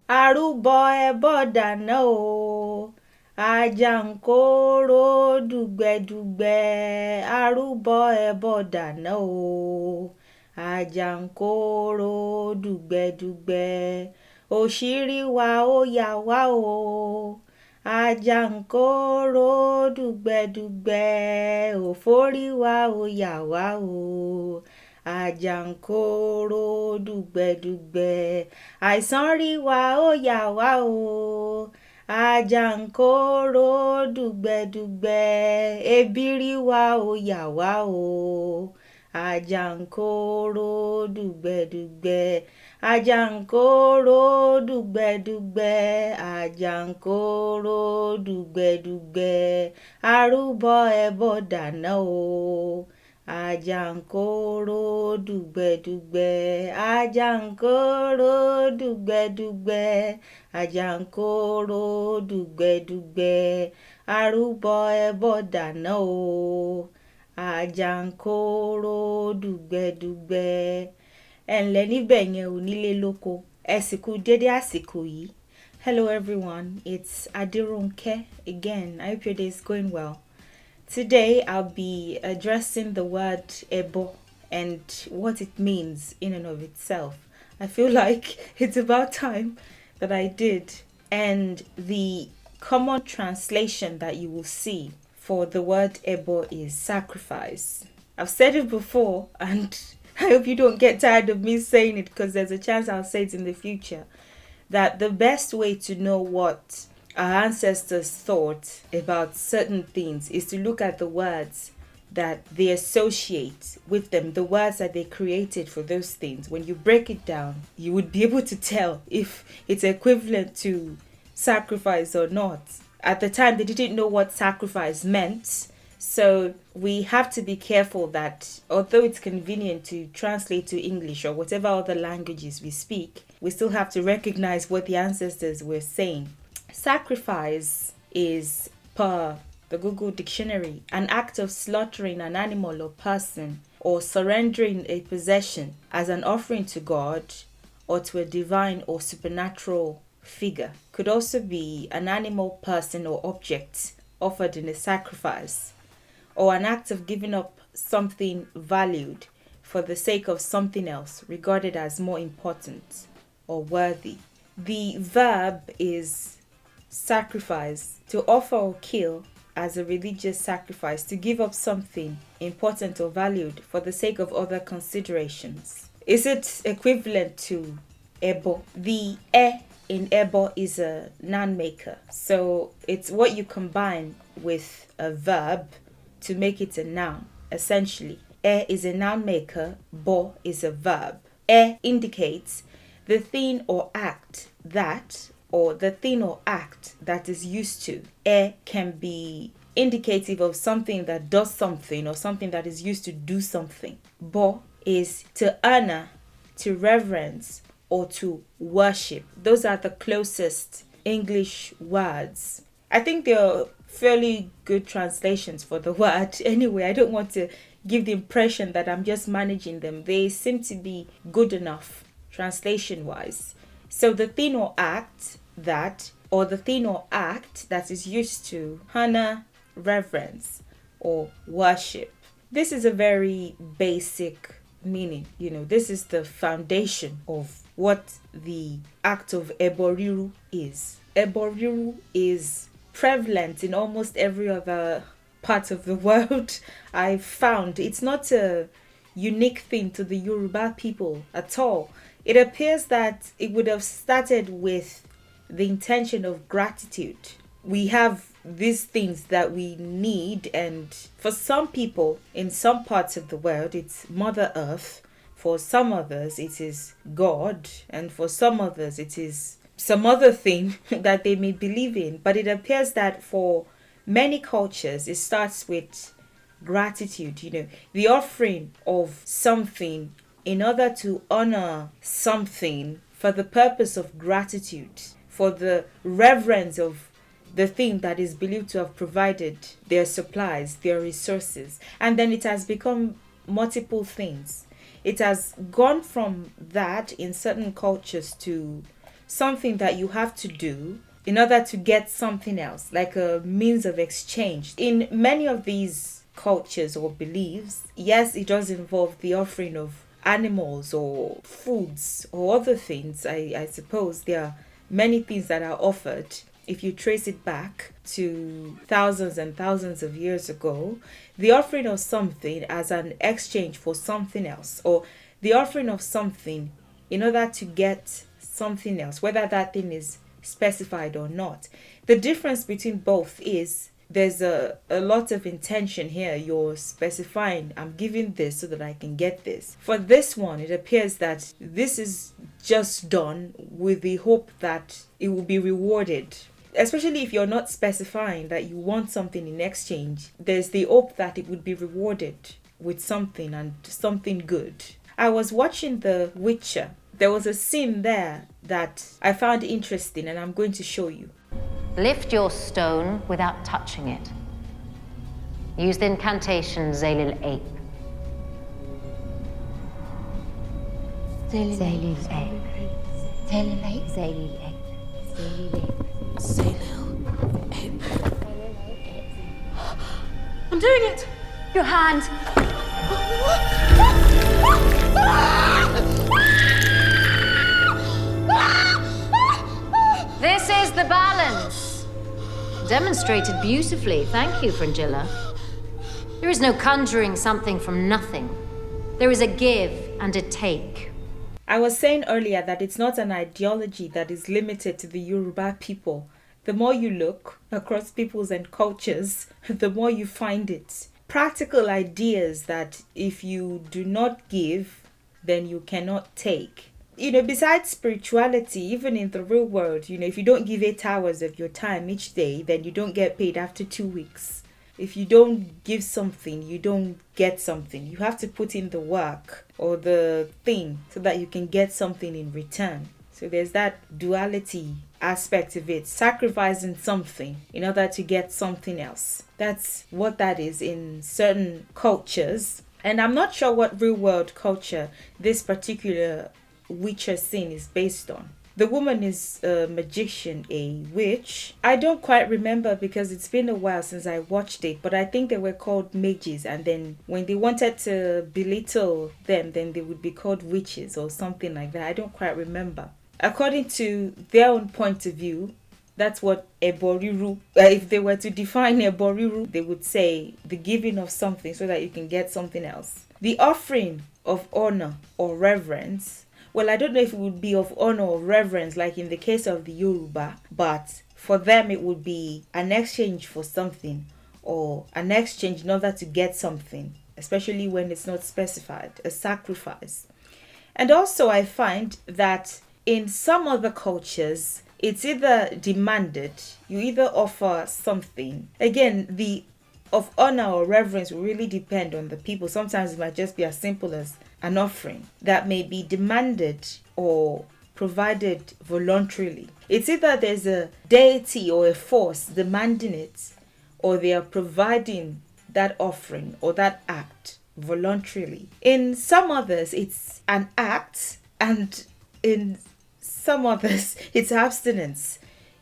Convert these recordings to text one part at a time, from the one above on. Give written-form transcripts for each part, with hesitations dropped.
arúbọ ẹbọ dáná o. Àjàǹkórò dùgbẹ̀dùgbẹ̀, arúbọ ẹbọ dáná o. Àjàǹkórò dùgbẹ̀dùgbẹ̀, òṣìrí wa ó yà wá o. Àjàǹkórò dùgbẹ̀dùgbẹ̀, òfórí wa ó yà wá o. Àjàǹkórò dùgbẹ̀dùgbẹ̀, àìsàn rí wa ó yà wá o. Àjàǹkórò dùgbẹ̀dùgbẹ̀, ebi rí wa ó yà wá o. Àjàǹkórò dùgbẹ̀dùgbẹ̀, àjàǹkórò dùgbẹ̀dùgbẹ̀, àjàǹkórò dùgbẹ̀dùgbẹ̀, arúbọ ẹbọ dáná o. Àjàǹkórò dùgbẹ̀dùgbẹ̀, àjàǹkórò dùgbẹ̀dùgbẹ̀, àjàǹkórò dùgbẹ̀dùgbẹ̀, arúbọ ẹbọ dáná o. Àjàǹkórò dùgbẹ̀dùgbẹ̀. Ẹ ǹlẹ́ níbẹ̀ yẹn ò nílé lóko. Ẹ sì kú dédé àsìkò yìí. Hello everyone, it's Adirunke again. I hope your day is going well. Today I'll be addressing the word ebo and what it means in and of itself. I feel like it's about time that I did. And the common translation that you will see for the word ebo is sacrifice. I've said it before and I hope you don't get tired of me saying it, because there's a chance I'll say it in the future, that the best way to know what our ancestors thought about certain things is to look at the words that they associate with them, the words that they created for those things. When you break it down, you would be able to tell if it's equivalent to sacrifice or not. At the time, they didn't know what sacrifice meant, so we have to be careful that although it's convenient to translate to English or whatever other languages we speak, we still have to recognize what the ancestors were saying. Sacrifice is, per the Google Dictionary, an act of slaughtering an animal or person or surrendering a possession as an offering to God or to a divine or supernatural figure. Could also be an animal, person, or object offered in a sacrifice, or an act of giving up something valued for the sake of something else regarded as more important or worthy. The verb is sacrifice, to offer or kill as a religious sacrifice, to give up something important or valued for the sake of other considerations. Is it equivalent to ebo? The in ebo is a noun maker, so it's what you combine with a verb to make it a noun, essentially. Is a noun maker, bo is a verb. Indicates the thing or act that, or the thing or act that is used to. Can be indicative of something that does something or something that is used to do something. Bo is to honor, to reverence, or to worship. Those are the closest English words. I think they're fairly good translations for the word. Anyway, I don't want to give the impression that I'm just managing them. They seem to be good enough translation-wise. So the thing or act that, or the thing or act that is used to honor, reverence, or worship. This is a very basic meaning. This is the foundation of what the act of rírú is. Rírú is prevalent in almost every other part of the world. I've found it's not a unique thing to the Yoruba people at all. It appears that it would have started with the intention of gratitude. We have these things that we need, and for some people in some parts of the world it's Mother Earth, for some others it is God, and for some others it is some other thing that they may believe in. But it appears that for many cultures it starts with gratitude, the offering of something in order to honor something for the purpose of gratitude, for the reverence of the thing that is believed to have provided their supplies, their resources. And then it has become multiple things. It has gone from that in certain cultures to something that you have to do in order to get something else, like a means of exchange. In many of these cultures or beliefs, yes, it does involve the offering of animals or foods or other things. I suppose there are many things that are offered. If you trace it back to thousands and thousands of years ago, the offering of something as an exchange for something else, or the offering of something in order to get something else, whether that thing is specified or not. The difference between both is there's a lot of intention here. You're specifying, I'm giving this so that I can get this. For this one, it appears that this is just done with the hope that it will be rewarded. Especially if you're not specifying that you want something in exchange, there's the hope that it would be rewarded with something, and something good. I was watching The Witcher. There was a scene there that I found interesting, and I'm going to show you. Lift your stone without touching it. Use the incantation Zalil Ape. Zalil Ape. Zalil Ape. Zalil Ape. Zalil Ape. Zalil Ape. I'm doing it! Your hand. This is the balance. Demonstrated beautifully. Thank you, Fringilla. There is no conjuring something from nothing. There is a give and a take. I was saying earlier that it's not an ideology that is limited to the Yoruba people. The more you look across peoples and cultures, the more you find it. Practical ideas that if you do not give, then you cannot take. Besides spirituality, even in the real world, if you don't give 8 hours of your time each day, then you don't get paid after 2 weeks. If you don't give something, you don't get something. You have to put in the work or the thing so that you can get something in return. So there's that duality aspect of it, sacrificing something in order to get something else. That's what that is in certain cultures. And I'm not sure what real world culture this particular Witcher scene is based on. The woman is a magician, a witch. I don't quite remember because it's been a while since I watched it, but I think they were called mages, and then when they wanted to belittle them, then they would be called witches or something like that. I don't quite remember. According to their own point of view, that's what rírú. If they were to define rírú, they would say the giving of something so that you can get something else. The offering of honor or reverence. Well, I don't know if it would be of honor or reverence like in the case of the Yoruba, but for them it would be an exchange for something, or an exchange in order to get something, especially when it's not specified, a sacrifice. And also I find that in some other cultures, it's either demanded, you either offer something. Again, the of honor or reverence will really depend on the people. Sometimes it might just be as simple as an offering that may be demanded or provided voluntarily. It's either there's a deity or a force demanding it, or they are providing that offering or that act voluntarily. In some others, it's an act, and in some others, it's abstinence,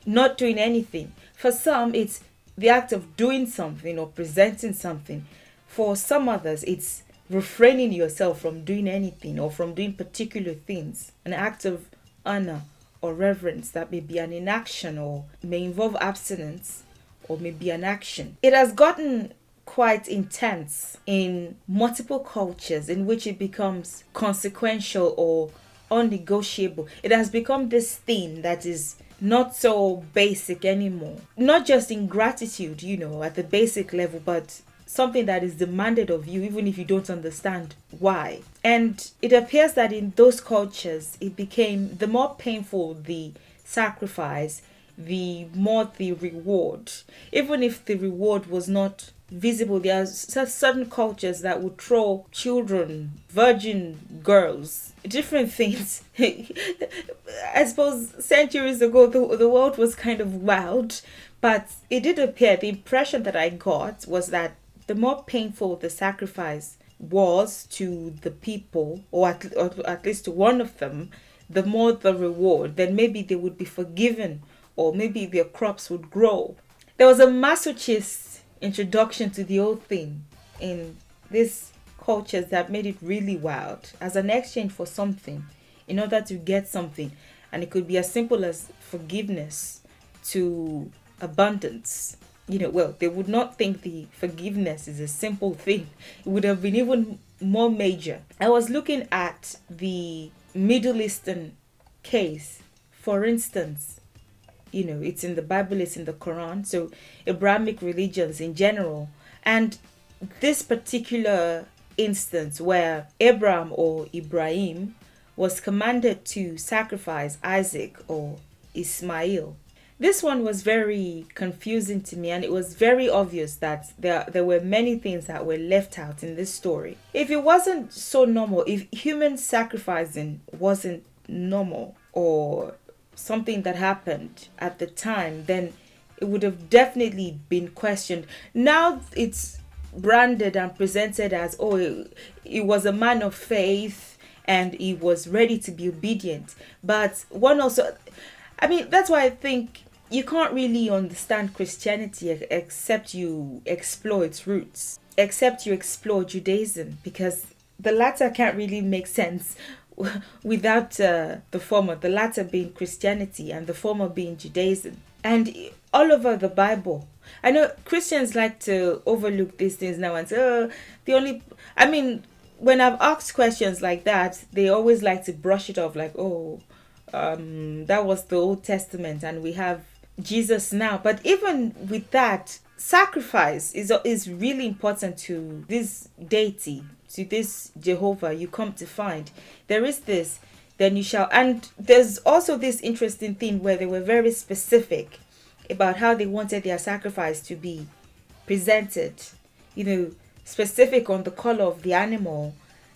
not doing anything. For some, it's the act of doing something or presenting something. For some others, it's refraining yourself from doing anything or from doing particular things. An act of honor or reverence that may be an inaction or may involve abstinence or may be an action. It has gotten quite intense in multiple cultures in which it becomes consequential or unnegotiable. It has become this thing that is not so basic anymore. Not just in gratitude, at the basic level, but something that is demanded of you even if you don't understand why. And it appears that in those cultures, it became the more painful the sacrifice, the more the reward. Even if the reward was not visible, there are certain cultures that would throw children, virgin girls, different things. I suppose centuries ago the world was kind of wild, but it did appear, the impression that I got was that the more painful the sacrifice was to the people, or at least to one of them, the more the reward, then maybe they would be forgiven, or maybe their crops would grow. There was a masochist introduction to the whole thing in these cultures that made it really wild, as an exchange for something, in order to get something. And it could be as simple as forgiveness to abundance. Well, they would not think the forgiveness is a simple thing. It would have been even more major. I was looking at the Middle Eastern case. For instance, it's in the Bible, it's in the Quran, so Abrahamic religions in general. And this particular instance where Abraham or Ibrahim was commanded to sacrifice Isaac or Ismail. This one was very confusing to me, and it was very obvious that there were many things that were left out in this story. If it wasn't so normal, if human sacrificing wasn't normal or something that happened at the time, then it would have definitely been questioned. Now it's branded and presented as, he was a man of faith and he was ready to be obedient. But one also, that's why I think you can't really understand Christianity except you explore its roots, except you explore Judaism, because the latter can't really make sense without the former, the latter being Christianity and the former being Judaism. And all over the Bible, I know Christians like to overlook these things now and say, when I've asked questions like that, they always like to brush it off like, that was the Old Testament and we have Jesus now. But even with that, sacrifice is really important to this deity, to this Jehovah you come to find. There is this, then you shall. And there's also this interesting thing where they were very specific about how they wanted their sacrifice to be presented. Specific on the color of the animal,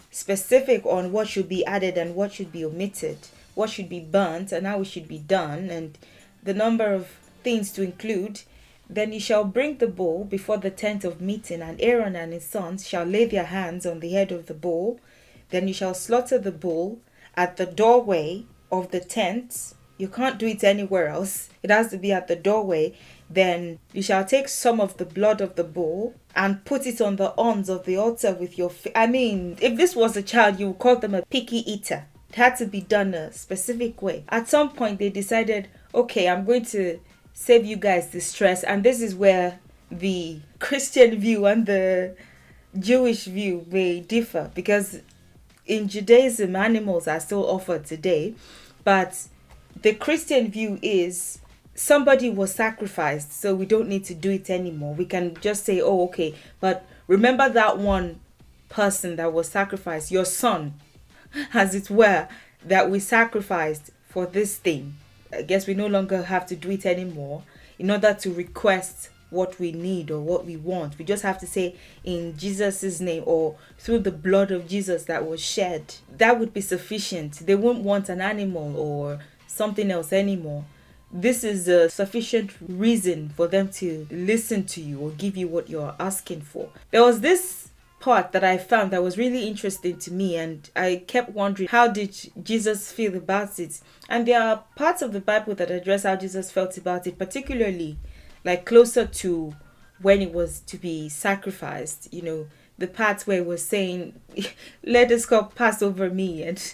specific on what should be added and what should be omitted, what should be burnt and how it should be done, and the number of things to include. Then you shall bring the bull before the tent of meeting, and Aaron and his sons shall lay their hands on the head of the bull. Then you shall slaughter the bull at the doorway of the tent. You can't do it anywhere else. It has to be at the doorway. Then you shall take some of the blood of the bull and put it on the horns of the altar with your if this was a child, you would call them a picky eater. It had to be done a specific way. At some point, they decided, okay, I'm going to save you guys the stress. And this is where the Christian view and the Jewish view may differ, because in Judaism, animals are still offered today, but the Christian view is somebody was sacrificed, so we don't need to do it anymore. We can just say, okay, but remember that one person that was sacrificed, your son, as it were, that we sacrificed for this thing. I guess we no longer have to do it anymore in order to request what we need or what we want. We just have to say in Jesus's name or through the blood of Jesus that was shed. That would be sufficient. They won't want an animal or something else anymore. This is a sufficient reason for them to listen to you or give you what you're asking for. There was this part that I found that was really interesting to me, and I kept wondering, how did Jesus feel about it? And there are parts of the Bible that address how Jesus felt about it, particularly like closer to when it was to be sacrificed. The parts where it was saying, let this cup pass over me, and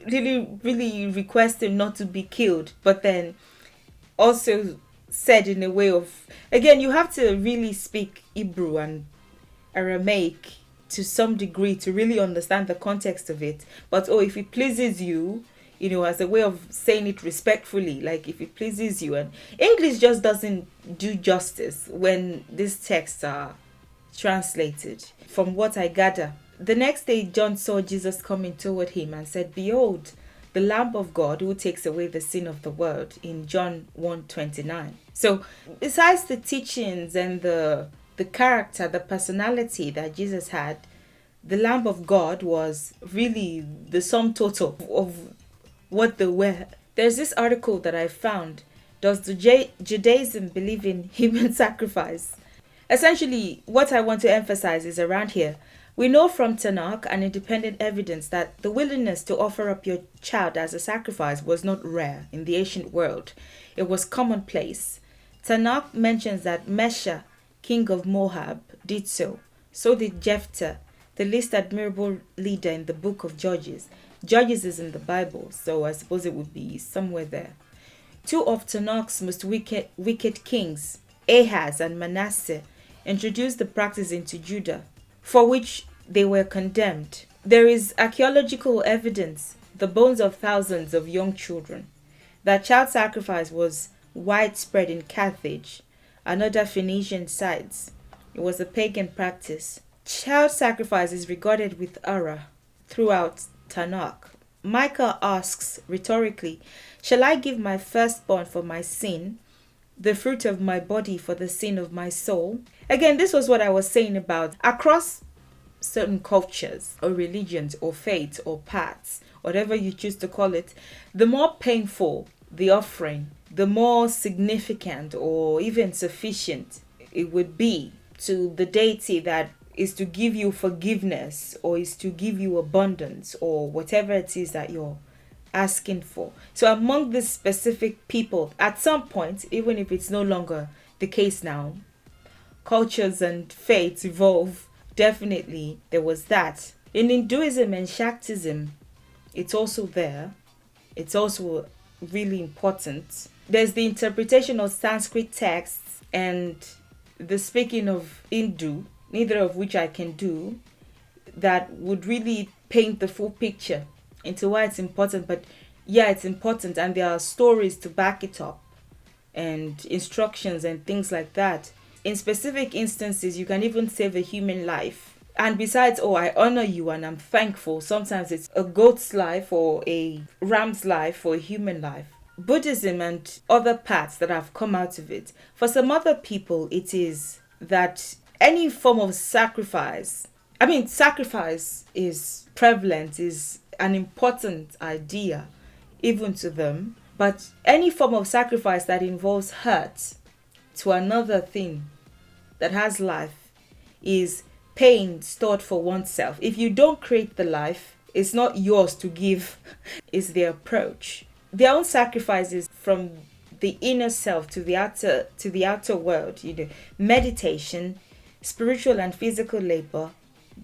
really request him not to be killed, but then also said in a way of, again, you have to really speak Hebrew and Aramaic to some degree to really understand the context of it. But if it pleases you, as a way of saying it respectfully, like if it pleases you. And English just doesn't do justice when these texts are translated, from what I gather. The next day, John saw Jesus coming toward him and said, behold, the Lamb of God who takes away the sin of the world, in John 1:29. So besides the teachings and the character, the personality that Jesus had, the Lamb of God was really the sum total of what they were. There's this article that I found. Does the Judaism believe in human sacrifice? Essentially, what I want to emphasize is around here, We know from Tanakh and independent evidence that the willingness to offer up your child as a sacrifice was not rare in the ancient world. It was commonplace. Tanakh mentions that Mesha, king of Moab, did so. So did Jephthah, the least admirable leader in the book of Judges. Judges is in the Bible, so I suppose it would be somewhere there. Two of Tanakh's most wicked kings, Ahaz and Manasseh, introduced the practice into Judah, for which they were condemned. There is archaeological evidence, the bones of thousands of young children, that child sacrifice was widespread in Carthage and other Phoenician sites. It was a pagan practice. Child sacrifice is regarded with horror throughout Tanakh. Micah asks rhetorically, "Shall I give my firstborn for my sin, the fruit of my body for the sin of my soul?" Again, this was what I was saying about across certain cultures or religions or faiths or paths, whatever you choose to call it, the more painful the offering, the more significant or even sufficient it would be to the deity that is to give you forgiveness or is to give you abundance or whatever it is that you're asking for. So among these specific people, at some point, even if it's no longer the case now, cultures and faiths evolve. Definitely there was that. In Hinduism and Shaktism, it's also there. It's also really important. There's the interpretation of Sanskrit texts and the speaking of Hindu, neither of which I can do, that would really paint the full picture into why it's important. But yeah, it's important, and there are stories to back it up and instructions and things like that. In specific instances, you can even save a human life. And besides, I honor you and I'm thankful, sometimes it's a goat's life or a ram's life or a human life. Buddhism and other paths that have come out of it. For some other people, it is that any form of sacrifice, sacrifice is prevalent, is an important idea, even to them. But any form of sacrifice that involves hurt to another thing that has life is pain stored for oneself. If you don't create the life, it's not yours to give, is the approach. Their own sacrifices from the inner self to the outer world, meditation, spiritual and physical labor,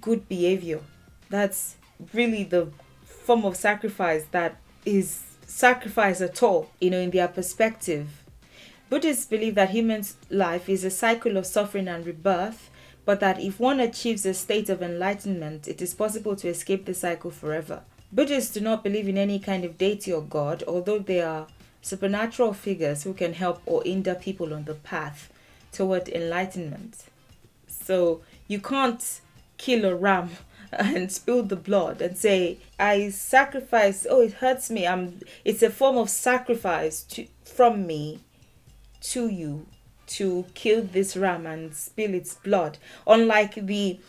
good behavior. That's really the form of sacrifice that is sacrifice at all, in their perspective. Buddhists believe that human life is a cycle of suffering and rebirth, but that if one achieves a state of enlightenment, it is possible to escape the cycle forever. Buddhists do not believe in any kind of deity or God, although they are supernatural figures who can help or hinder people on the path toward enlightenment. So you can't kill a ram and spill the blood and say, I sacrifice, it hurts me. It's a form of sacrifice from me to you to kill this ram and spill its blood. Unlike the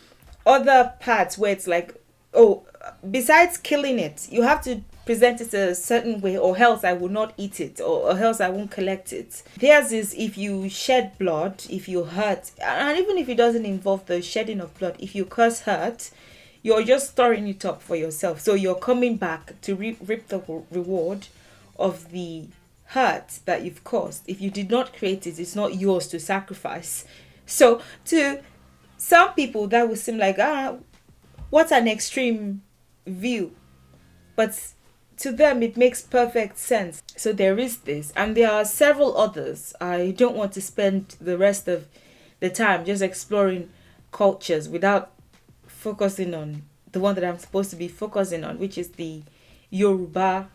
other parts where it's like, besides killing it, you have to present it a certain way, or else I will not eat it, or else I won't collect it. Theirs is if you shed blood, if you hurt, and even if it doesn't involve the shedding of blood, if you cause hurt, you're just storing it up for yourself. So you're coming back to reap the reward of the hurt that you've caused. If you did not create it, it's not yours to sacrifice. So to some people, that would seem like, what an extreme view. But to them, it makes perfect sense. So there is this, and there are several others. I don't want to spend the rest of the time just exploring cultures without focusing on the one that I'm supposed to be focusing on, which is the Yoruba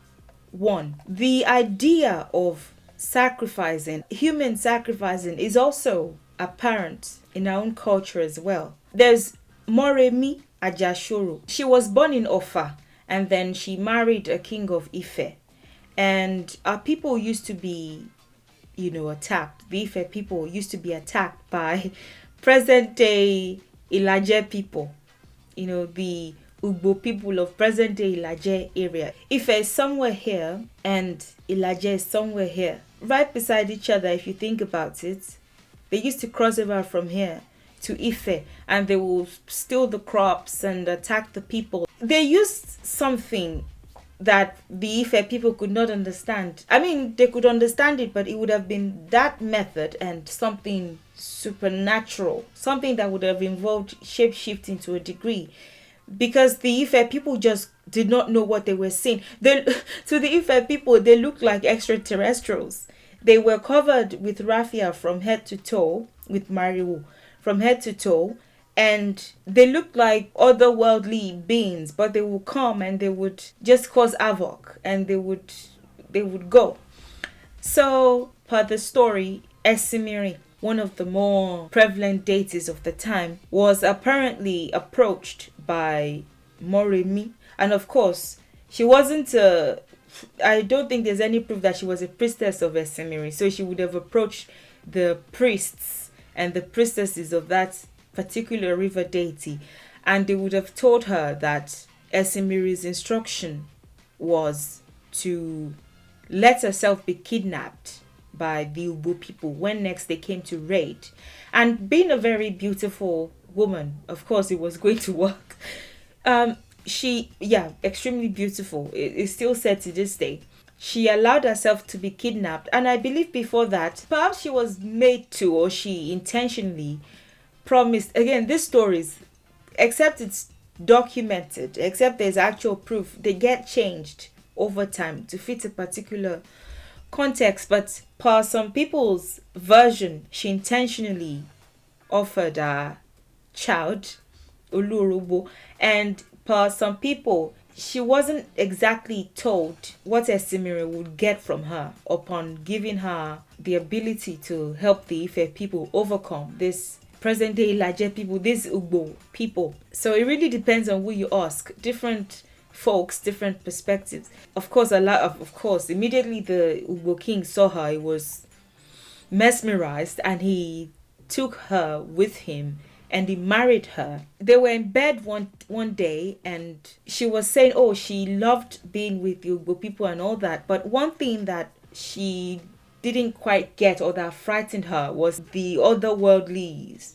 one. The idea of sacrificing, human sacrificing, is also apparent in our own culture as well. There's Moremi Ajashoro. She was born in Ofa, and then she married a king of Ife. And our people used to be, attacked. The Ife people used to be attacked by present day Ilaje people. The Ugbo people of present day Ilaje area. Ife is somewhere here and Ilaje is somewhere here. Right beside each other, if you think about it. They used to cross over from here to Ife, and they will steal the crops and attack the people. They used something that the Ife people could not understand. I mean, they could understand it, but it would have been that method and something supernatural, something that would have involved shape-shifting to a degree, because the Ife people just did not know what they were seeing. To the Ife people, they looked like extraterrestrials. They were covered with raffia from head to toe, with rírú from head to toe, and they looked like otherworldly beings, but they would come and they would just cause havoc, and they would go. So, per the story, Esimiri, one of the more prevalent deities of the time, was apparently approached by Moremi, and of course, she wasn't I don't think there's any proof that she was a priestess of Esimiri, so she would have approached the priests and the priestesses of that particular river deity, and they would have told her that Esimiri's instruction was to let herself be kidnapped by the Ugbo people when next they came to raid. And being a very beautiful woman, of course it was going to work. Extremely beautiful. It's still said to this day. She allowed herself to be kidnapped, and I believe before that, perhaps she was made to, or she intentionally promised. Again, these stories, except it's documented, except there's actual proof, they get changed over time to fit a particular context. But per some people's version, she intentionally offered a child, Olurubo, and per some people, she wasn't exactly told what Esimiri would get from her upon giving her the ability to help the Ife people overcome this present day Ilaje people, these Ugbo people. So it really depends on who you ask. Different folks, different perspectives. Of course, immediately the Ugbo king saw her, he was mesmerized, and he took her with him and he married her. They were in bed one day, and she was saying, oh, she loved being with the Ugbo people and all that. But one thing that she didn't quite get, or that frightened her, was the otherworldly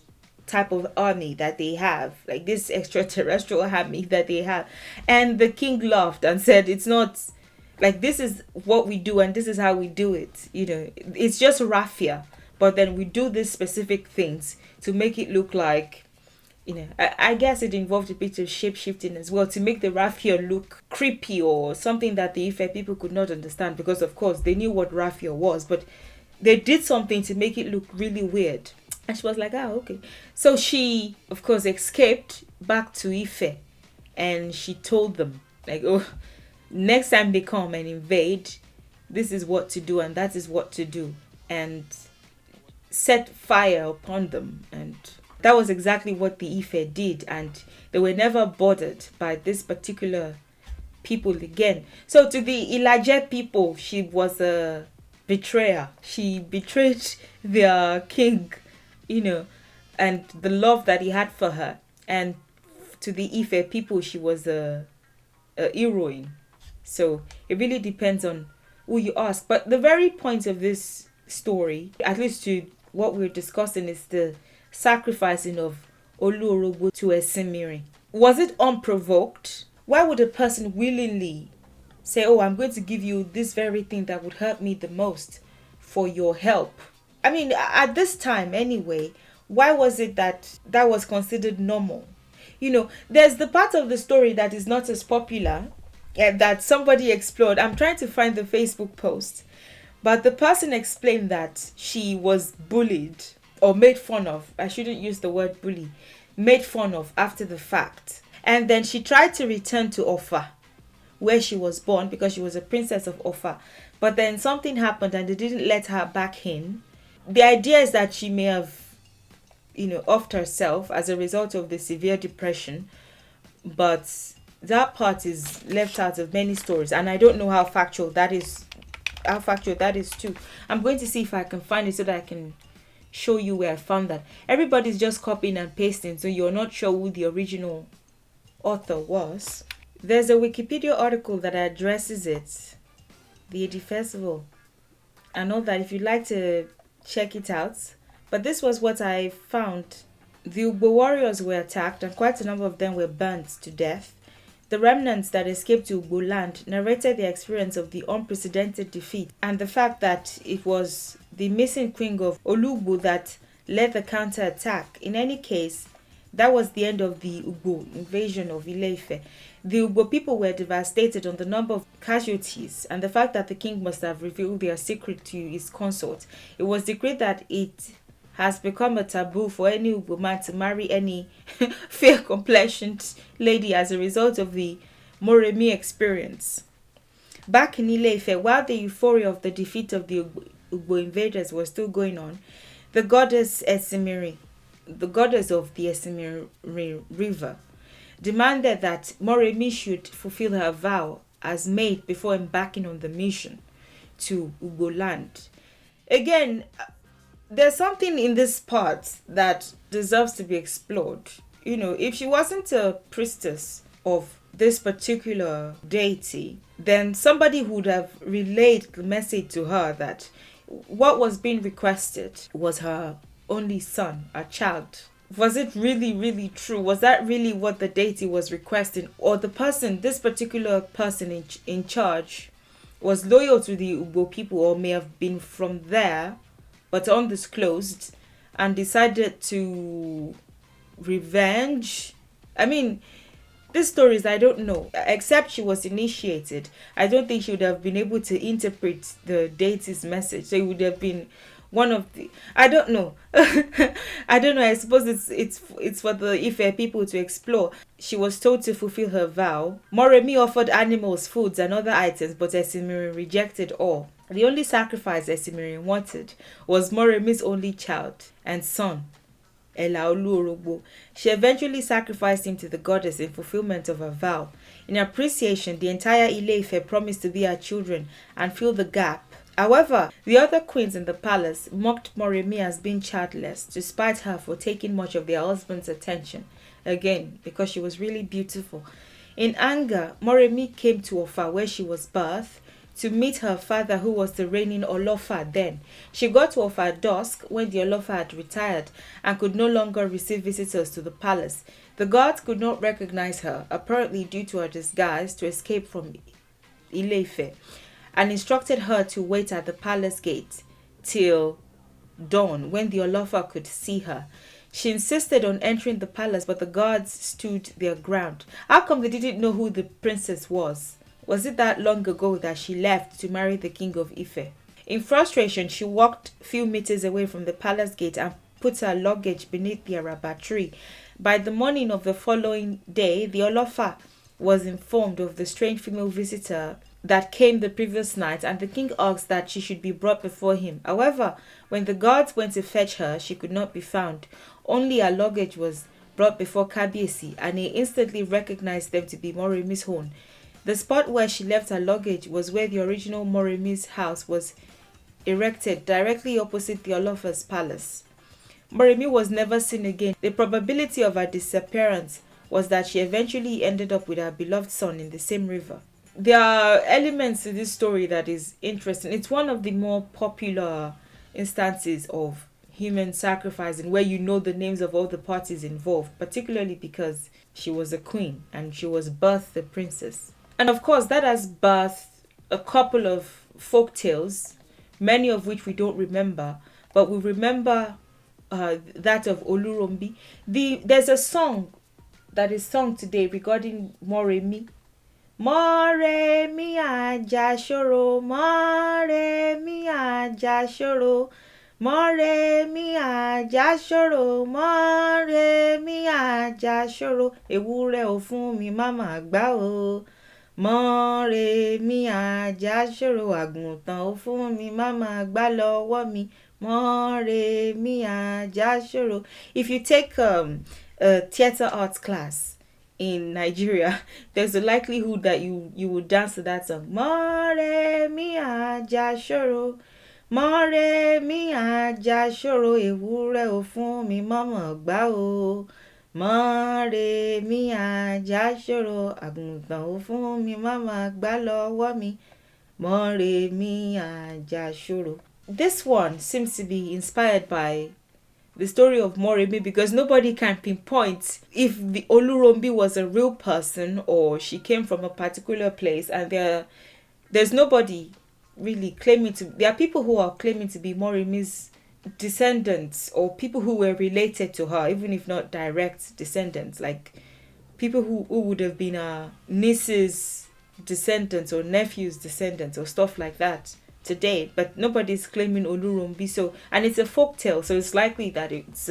type of army that they have, like this extraterrestrial army that they have. And the king laughed and said, it's not like, this is what we do and this is how we do it. It's just raffia, but then we do these specific things to make it look like, I guess it involved a bit of shape-shifting as well, to make the raffia look creepy or something that the Ife people could not understand, because of course they knew what raffia was, but they did something to make it look really weird. And she was like, okay. So she, of course, escaped back to Ife, and she told them, like, oh, next time they come and invade, this is what to do and that is what to do, and set fire upon them. And that was exactly what the Ife did, and they were never bothered by this particular people again. So to the Ilaje people, she was a betrayer. She betrayed their king, and the love that he had for her. And to the Ife people, she was a heroine. So it really depends on who you ask. But the very point of this story, at least to what we're discussing, is the sacrificing of Oluorobo to Esimiri. Was it unprovoked? Why would a person willingly say, oh, I'm going to give you this very thing that would hurt me the most for your help? I mean, at this time anyway, why was it that was considered normal? There's the part of the story that is not as popular, that somebody explored. I'm trying to find the Facebook post, but the person explained that she was bullied or made fun of. I shouldn't use the word bully. Made fun of after the fact. And then she tried to return to Offa, where she was born, because she was a princess of Offa. But then something happened and they didn't let her back in. The idea is that she may have, offed herself as a result of the severe depression. But that part is left out of many stories. And I don't know how factual that is too. I'm going to see if I can find it so that I can show you where I found that. Everybody's just copying and pasting, so you're not sure who the original author was. There's a Wikipedia article that addresses it, the Odù Festival, and all that, if you'd like to check it out. But this was what I found The Ugbo warriors were attacked and quite a number of them were burnt to death. The remnants that escaped to Ugbo land narrated their experience of the unprecedented defeat and the fact that it was the missing queen of Olugbo that led the counterattack. In any case, that was the end of the Ugbo invasion of Ile-Ife. The Ugbo people were devastated on the number of casualties and the fact that the king must have revealed their secret to his consort. It was decreed that it has become a taboo for any Ugbo man to marry any fair-complexioned lady as a result of the Moremi experience. Back in Ile-Ife, while the euphoria of the defeat of the Ugbo invaders was still going on, the goddess Esimiri, the goddess of the Esimiri River, demanded that Moremi should fulfill her vow as maid before embarking on the mission to Ugbo land. Again, there's something in this part that deserves to be explored. You know, if she wasn't a priestess of this particular deity, then somebody would have relayed the message to her that what was being requested was her only son, a child. Was it really, really true? Was that really what the deity was requesting? Or the person, this particular person in charge, was loyal to the Ugbo people or may have been from there, but undisclosed, and decided to revenge? I mean, these stories, I don't know. Except she was initiated, I don't think she would have been able to interpret the deity's message. So it would have been one of the, I don't know. I don't know. I suppose it's for the Ife people to explore. She was told to fulfill her vow. Moremi offered animals, foods, and other items, but Esimiri rejected all. The only sacrifice Esimiri wanted was Moremi's only child and son, Elaolu Orogbo. She eventually sacrificed him to the goddess in fulfillment of her vow. In appreciation, the entire Ile-Ife promised to be her children and fill the gap. However, the other queens in the palace mocked Moremi as being childless to spite her for taking much of their husband's attention, again because she was really beautiful. In anger, Moremi came to Ofa, where she was birthed, to meet her father, who was the reigning Olofa then. She got to Ofa at dusk when the Olofa had retired and could no longer receive visitors to the palace. The guards could not recognize her, apparently due to her disguise to escape from Ile-Ife, and instructed her to wait at the palace gate till dawn when the Olofa could see her. She insisted on entering the palace, but the guards stood their ground. How come they didn't know who the princess was? Was it that long ago that she left to marry the king of Ife? In frustration, she walked a few meters away from the palace gate and put her luggage beneath the araba tree. By the morning of the following day, the Olofa was informed of the strange female visitor that came the previous night, and the king asked that she should be brought before him. However, when the guards went to fetch her, she could not be found. Only her luggage was brought before Kabiesi, and he instantly recognized them to be Moremi's own. The spot where she left her luggage was where the original Moremi's house was erected, directly opposite the Olofa's palace. Moremi was never seen again. The probability of her disappearance was that she eventually ended up with her beloved son in the same river. There are elements to this story that is interesting. It's one of the more popular instances of human sacrificing where you know the names of all the parties involved, particularly because she was a queen and she was birthed a princess. And of course, that has birthed a couple of folk tales, many of which we don't remember, but we remember that of Olurombi. There's a song that is sung today regarding Moremi. Moremi ajashoro, Moremi ajashoro, Moremi ajashoro, Moremi ajashoro. Ewúrẹ́ ò fún mi mama gbà o. Moremi ajashoro, àgùntàn ò fún mi mama gbà lọ́wọ́ mi. Moremi ajashoro. If you take a theatre arts class in Nigeria, there's a likelihood that you would dance to that song. Moremi ajashoro, Moremi ajashoro, ewúrẹ́ ò fún mi mama gbà o. Moremi ajashoro, àgùntàn ò fún mi mama gbà lọ́wọ́ mi. Moremi ajashoro. This one seems to be inspired by the story of Moremi, because nobody can pinpoint if the Olurombi was a real person or she came from a particular place, and there's nobody really claiming to. There are people who are claiming to be Moremi's descendants, or people who were related to her, even if not direct descendants, like people who would have been her niece's descendants or nephew's descendants or stuff like that today. But nobody's claiming Olurombi. So, and it's a folktale, so it's likely that it's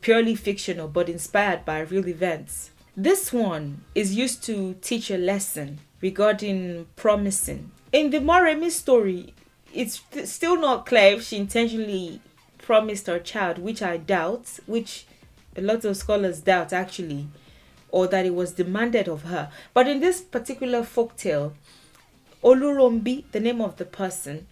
purely fictional but inspired by real events. This one is used to teach a lesson regarding promising. In the Moremi story, it's still not clear if she intentionally promised her child, which I doubt, which a lot of scholars doubt actually, or that it was demanded of her. But in this particular folktale, Olurombi, the name of the person,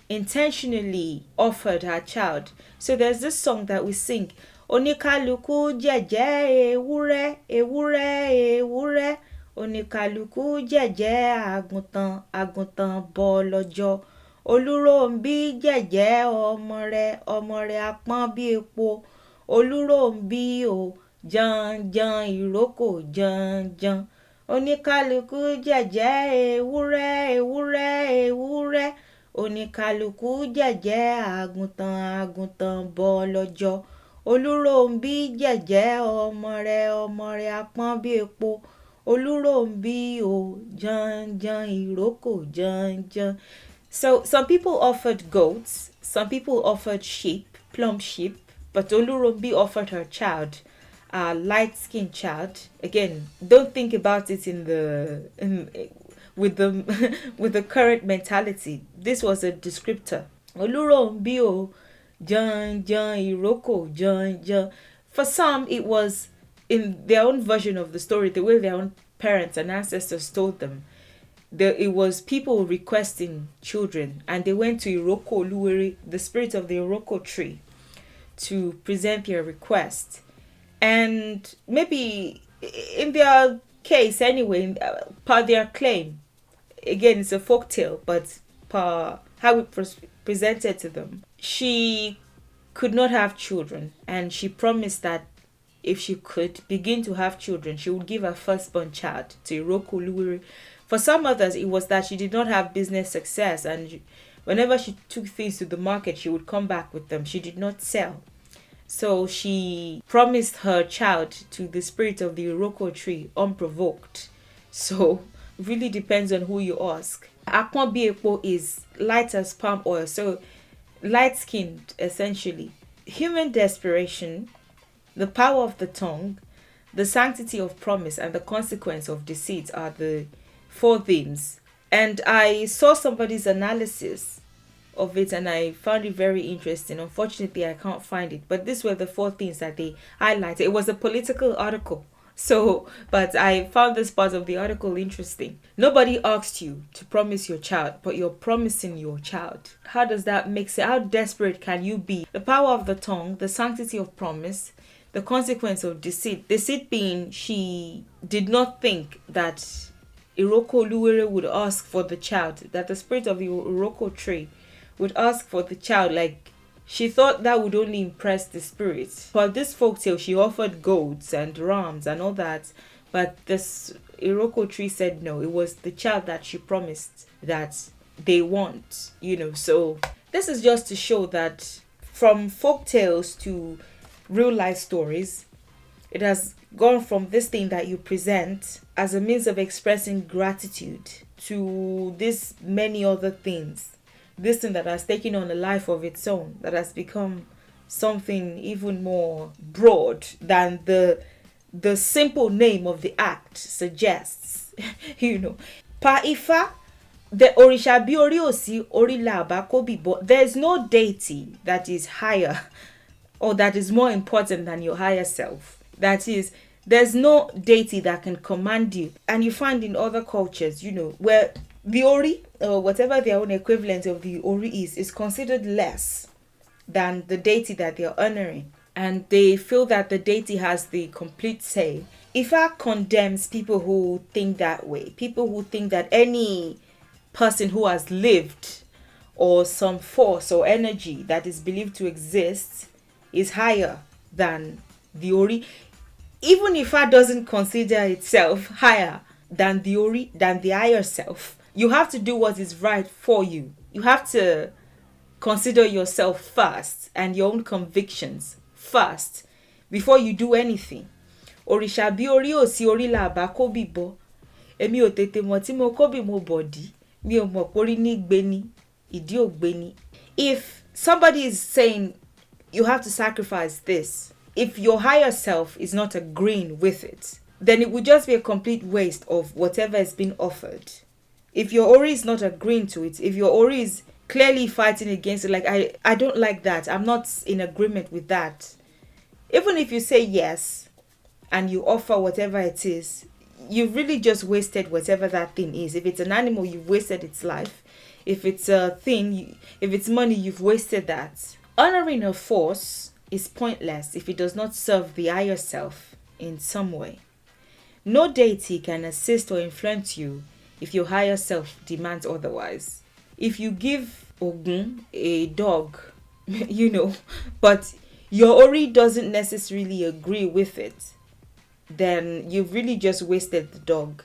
intentionally offered her child. So there's this song that we sing, Onikaluku jeje ewúrẹ́, ewúrẹ́, ewúrẹ́. Onikaluku jeje àgùntàn, àgùntàn bọ́ lọ́jọ́. Olurombi jeje ọmọ rẹ̀, ọmọ rẹ̀ apọ́n bí epo. Olurombi o, jan jan ìrókò jan jan. Onikaluku jeje ewúrẹ́, ewúrẹ́, ewúrẹ́. Onikaluku jeje àgùntàn, àgùntàn bọ́ lọ́jọ́. Olurombi jeje ọmọ rẹ̀, ọmọ rẹ̀ apọ́n bí epo. Olurombi o, jan jan ìrókò jan jan. So some people offered goats, some people offered sheep, plump sheep, but Olurombi offered her child, a light-skinned child. Again, don't think about it with the current mentality. This was a descriptor. Olurombi o, jan jan ìrókò jan jan. For some, it was in their own version of the story, the way their own parents and ancestors told them. It was people requesting children, and they went to Iroko Oluwere, the spirit of the Iroko tree, to present their request. And maybe in their case anyway, per their claim, again it's a folktale, but per how it was presented to them, she could not have children, and she promised that if she could begin to have children, she would give her firstborn child to Iroko Oluwere. For some others, it was that she did not have business success, and whenever she took things to the market, she would come back with them. She did not sell. So she promised her child to the spirit of the Iroko tree unprovoked. So it really depends on who you ask. Akpon Biepo is light as palm oil, so light-skinned essentially. Human desperation, the power of the tongue, the sanctity of promise, and the consequence of deceit are the 4 themes. And I saw somebody's analysis of it and I found it very interesting. Unfortunately, I can't find it, but these were the 4 things that they highlighted. It was a political article, but I found this part of the article interesting. Nobody asked you to promise your child, but you're promising your child. How does that make sense? How desperate can you be? The power of the tongue, the sanctity of promise, the consequence of deceit. Deceit being she did not think that Iroko Oluwere would ask for the child, that the spirit of the Iroko tree would ask for the child. Like, she thought that would only impress the spirit. For this folktale, she offered goats and rams and all that, but this Iroko tree said no. It was the child that she promised that they want, So this is just to show that from folktales to real life stories, it has gone from this thing that you present as a means of expressing gratitude to this many other things. This thing that has taken on a life of its own, that has become something even more broad than the simple name of the act suggests. Pa Ifa, the Orisha bi ori osi ori laba kobi, but there's no deity that is higher or that is more important than your higher self. That is, there's no deity that can command you. And you find in other cultures, where the Ori, or whatever their own equivalent of the Ori is considered less than the deity that they're honoring. And they feel that the deity has the complete say. Ifa condemns people who think that way. People who think that any person who has lived, or some force or energy that is believed to exist, is higher than the Ori. Even Ifa doesn't consider itself higher than the Ori, than the higher self. You have to do what is right for you. You have to consider yourself first and your own convictions first before you do anything. Òrìṣà bí orí ò sí orí là bá kó bì bọ́. Èmi ò tètè mọ̀ tí mo kó bì mo bọ̀dí. Mi ò mọ̀ pórí ní gbéni, ìdí ò gbéni. If somebody is saying you have to sacrifice this, if your higher self is not agreeing with it, then it would just be a complete waste of whatever has been offered. If your Ori is not agreeing to it, if your Ori is clearly fighting against it, like I don't like that, I'm not in agreement with that. Even if you say yes and you offer whatever it is, you've really just wasted whatever that thing is. If it's an animal, you've wasted its life. If it's a thing, if it's money, you've wasted that. Honoring a force is pointless if it does not serve the higher self in some way. No deity can assist or influence you if your higher self demands otherwise. If you give Ogun a dog, but your Ori doesn't necessarily agree with it, then you've really just wasted the dog.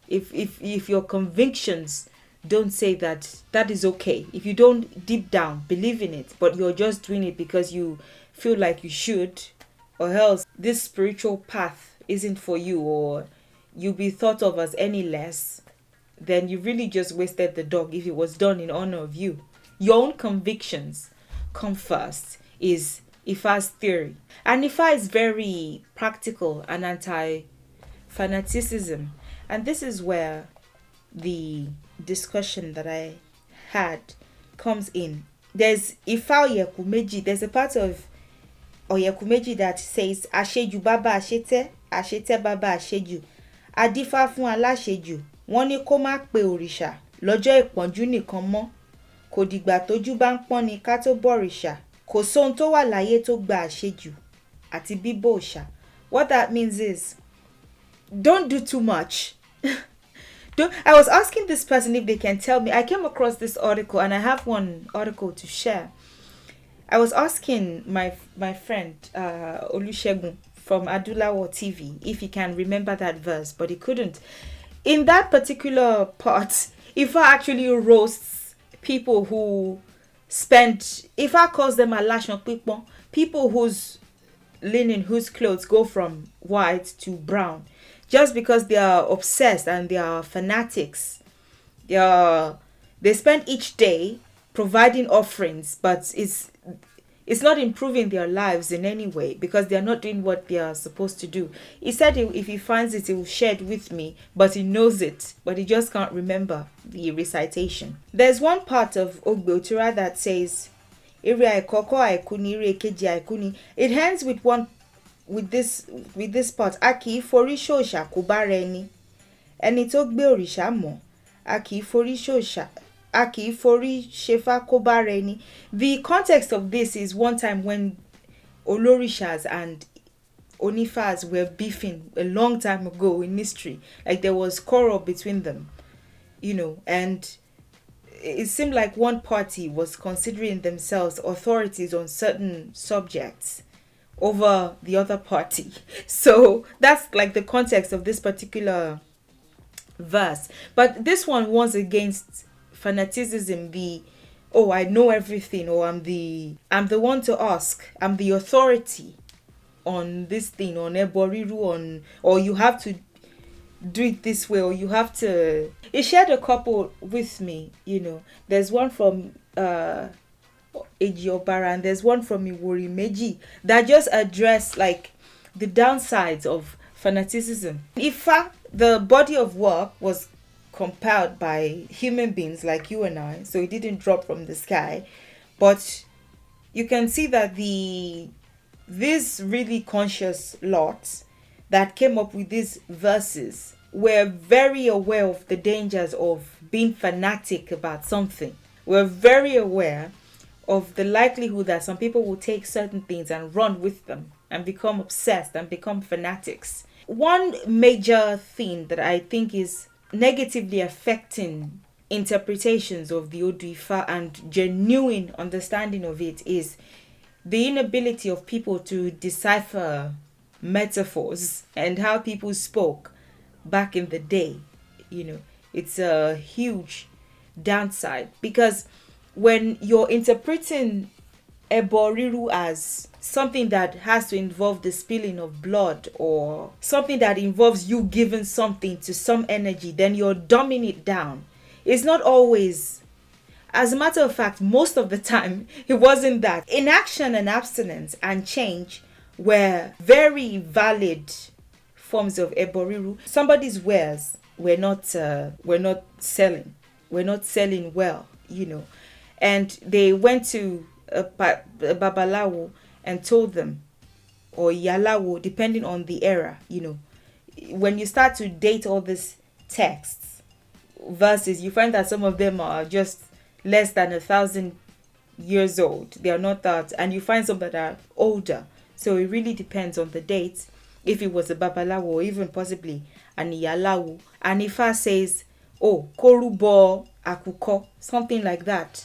If your convictions don't say that is okay, if you don't deep down believe in it, but you're just doing it because you feel like you should, or else this spiritual path isn't for you, or you'll be thought of as any less, then you really just wasted the dog if it was done in honor of you. Your own convictions come first, is Ifa's theory. And Ifa is very practical and anti-fanaticism. And this is where the discussion that I had comes in. There's Ifa Oyekumeji. There's a part of Oyekumeji that says Àṣejù baba àṣetẹ, àṣetẹ baba àṣejù. Adífá fún aláṣejù. Wọ́n ní kó má pe òrìṣà lọ́jọ́ ìpọ́njú nìkan mọ́. Kò dìgbà tójú bá ń pọ́n ni ká tó bọ̀rìṣà. Kò sóhun tó wà láyé tó gba àṣejù àti bíbọ òòṣà. What that means is, don't do too much. I was asking this person if they can tell me. I came across this article, and I have one article to share. I was asking my friend Olusegun from Adulawo TV if he can remember that verse, but he couldn't. In that particular part, Ifa actually roasts people who Ifa calls them alashon pipon, people whose linen, whose clothes go from white to brown, just because they are obsessed and they are fanatics. They spend each day providing offerings, but it's not improving their lives in any way because they are not doing what they are supposed to do. He said if he finds it, he will share it with me, but he knows it, but he just can't remember the recitation. There's one part of Ogbe Otura that says, it ends with this part. Aki forí ṣòòṣà kò bá rẹni. Ẹni tó gbé òrìṣà mọ̀. Aki forí ṣòòṣà. Aki forí ṣefá kò bá rẹni. The context of this is one time when Olorishas and Onifas were beefing a long time ago in history. Like there was quarrel between them, and it seemed like one party was considering themselves authorities on certain subjects over the other party. So that's like the context of this particular verse. But this one was against fanaticism, I know everything, or I'm the one to ask, I'm the authority on this thing, on rírú, or you have to do it this way, or you have to. He shared a couple with me, There's one from Ejiobara, and there's one from Moremi that just address like the downsides of fanaticism. Ifa, the body of work, was compiled by human beings like you and I, so it didn't drop from the sky. But you can see that these really conscious lots that came up with these verses were very aware of the dangers of being fanatic about something. We're very aware of the likelihood that some people will take certain things and run with them and become obsessed and become fanatics. One major thing that I think is negatively affecting interpretations of the Odù Ifá and genuine understanding of it is the inability of people to decipher metaphors and how people spoke back in the day, it's a huge downside, because when you're interpreting rírú as something that has to involve the spilling of blood, or something that involves you giving something to some energy, then you're dumbing it down. It's not always. As a matter of fact, most of the time, it wasn't that. Inaction and abstinence and change were very valid forms of rírú. Somebody's wares were not selling. Were not selling well, and they went to a babalawo and told them, or yalawo, depending on the era. When you start to date all these texts, verses, you find that some of them are just less than 1,000 years old. They are not that, and you find some that are older. So it really depends on the date, if it was a babalawo or even possibly an iyalawo. And Ifá says, oh, korubo akuko, something like that.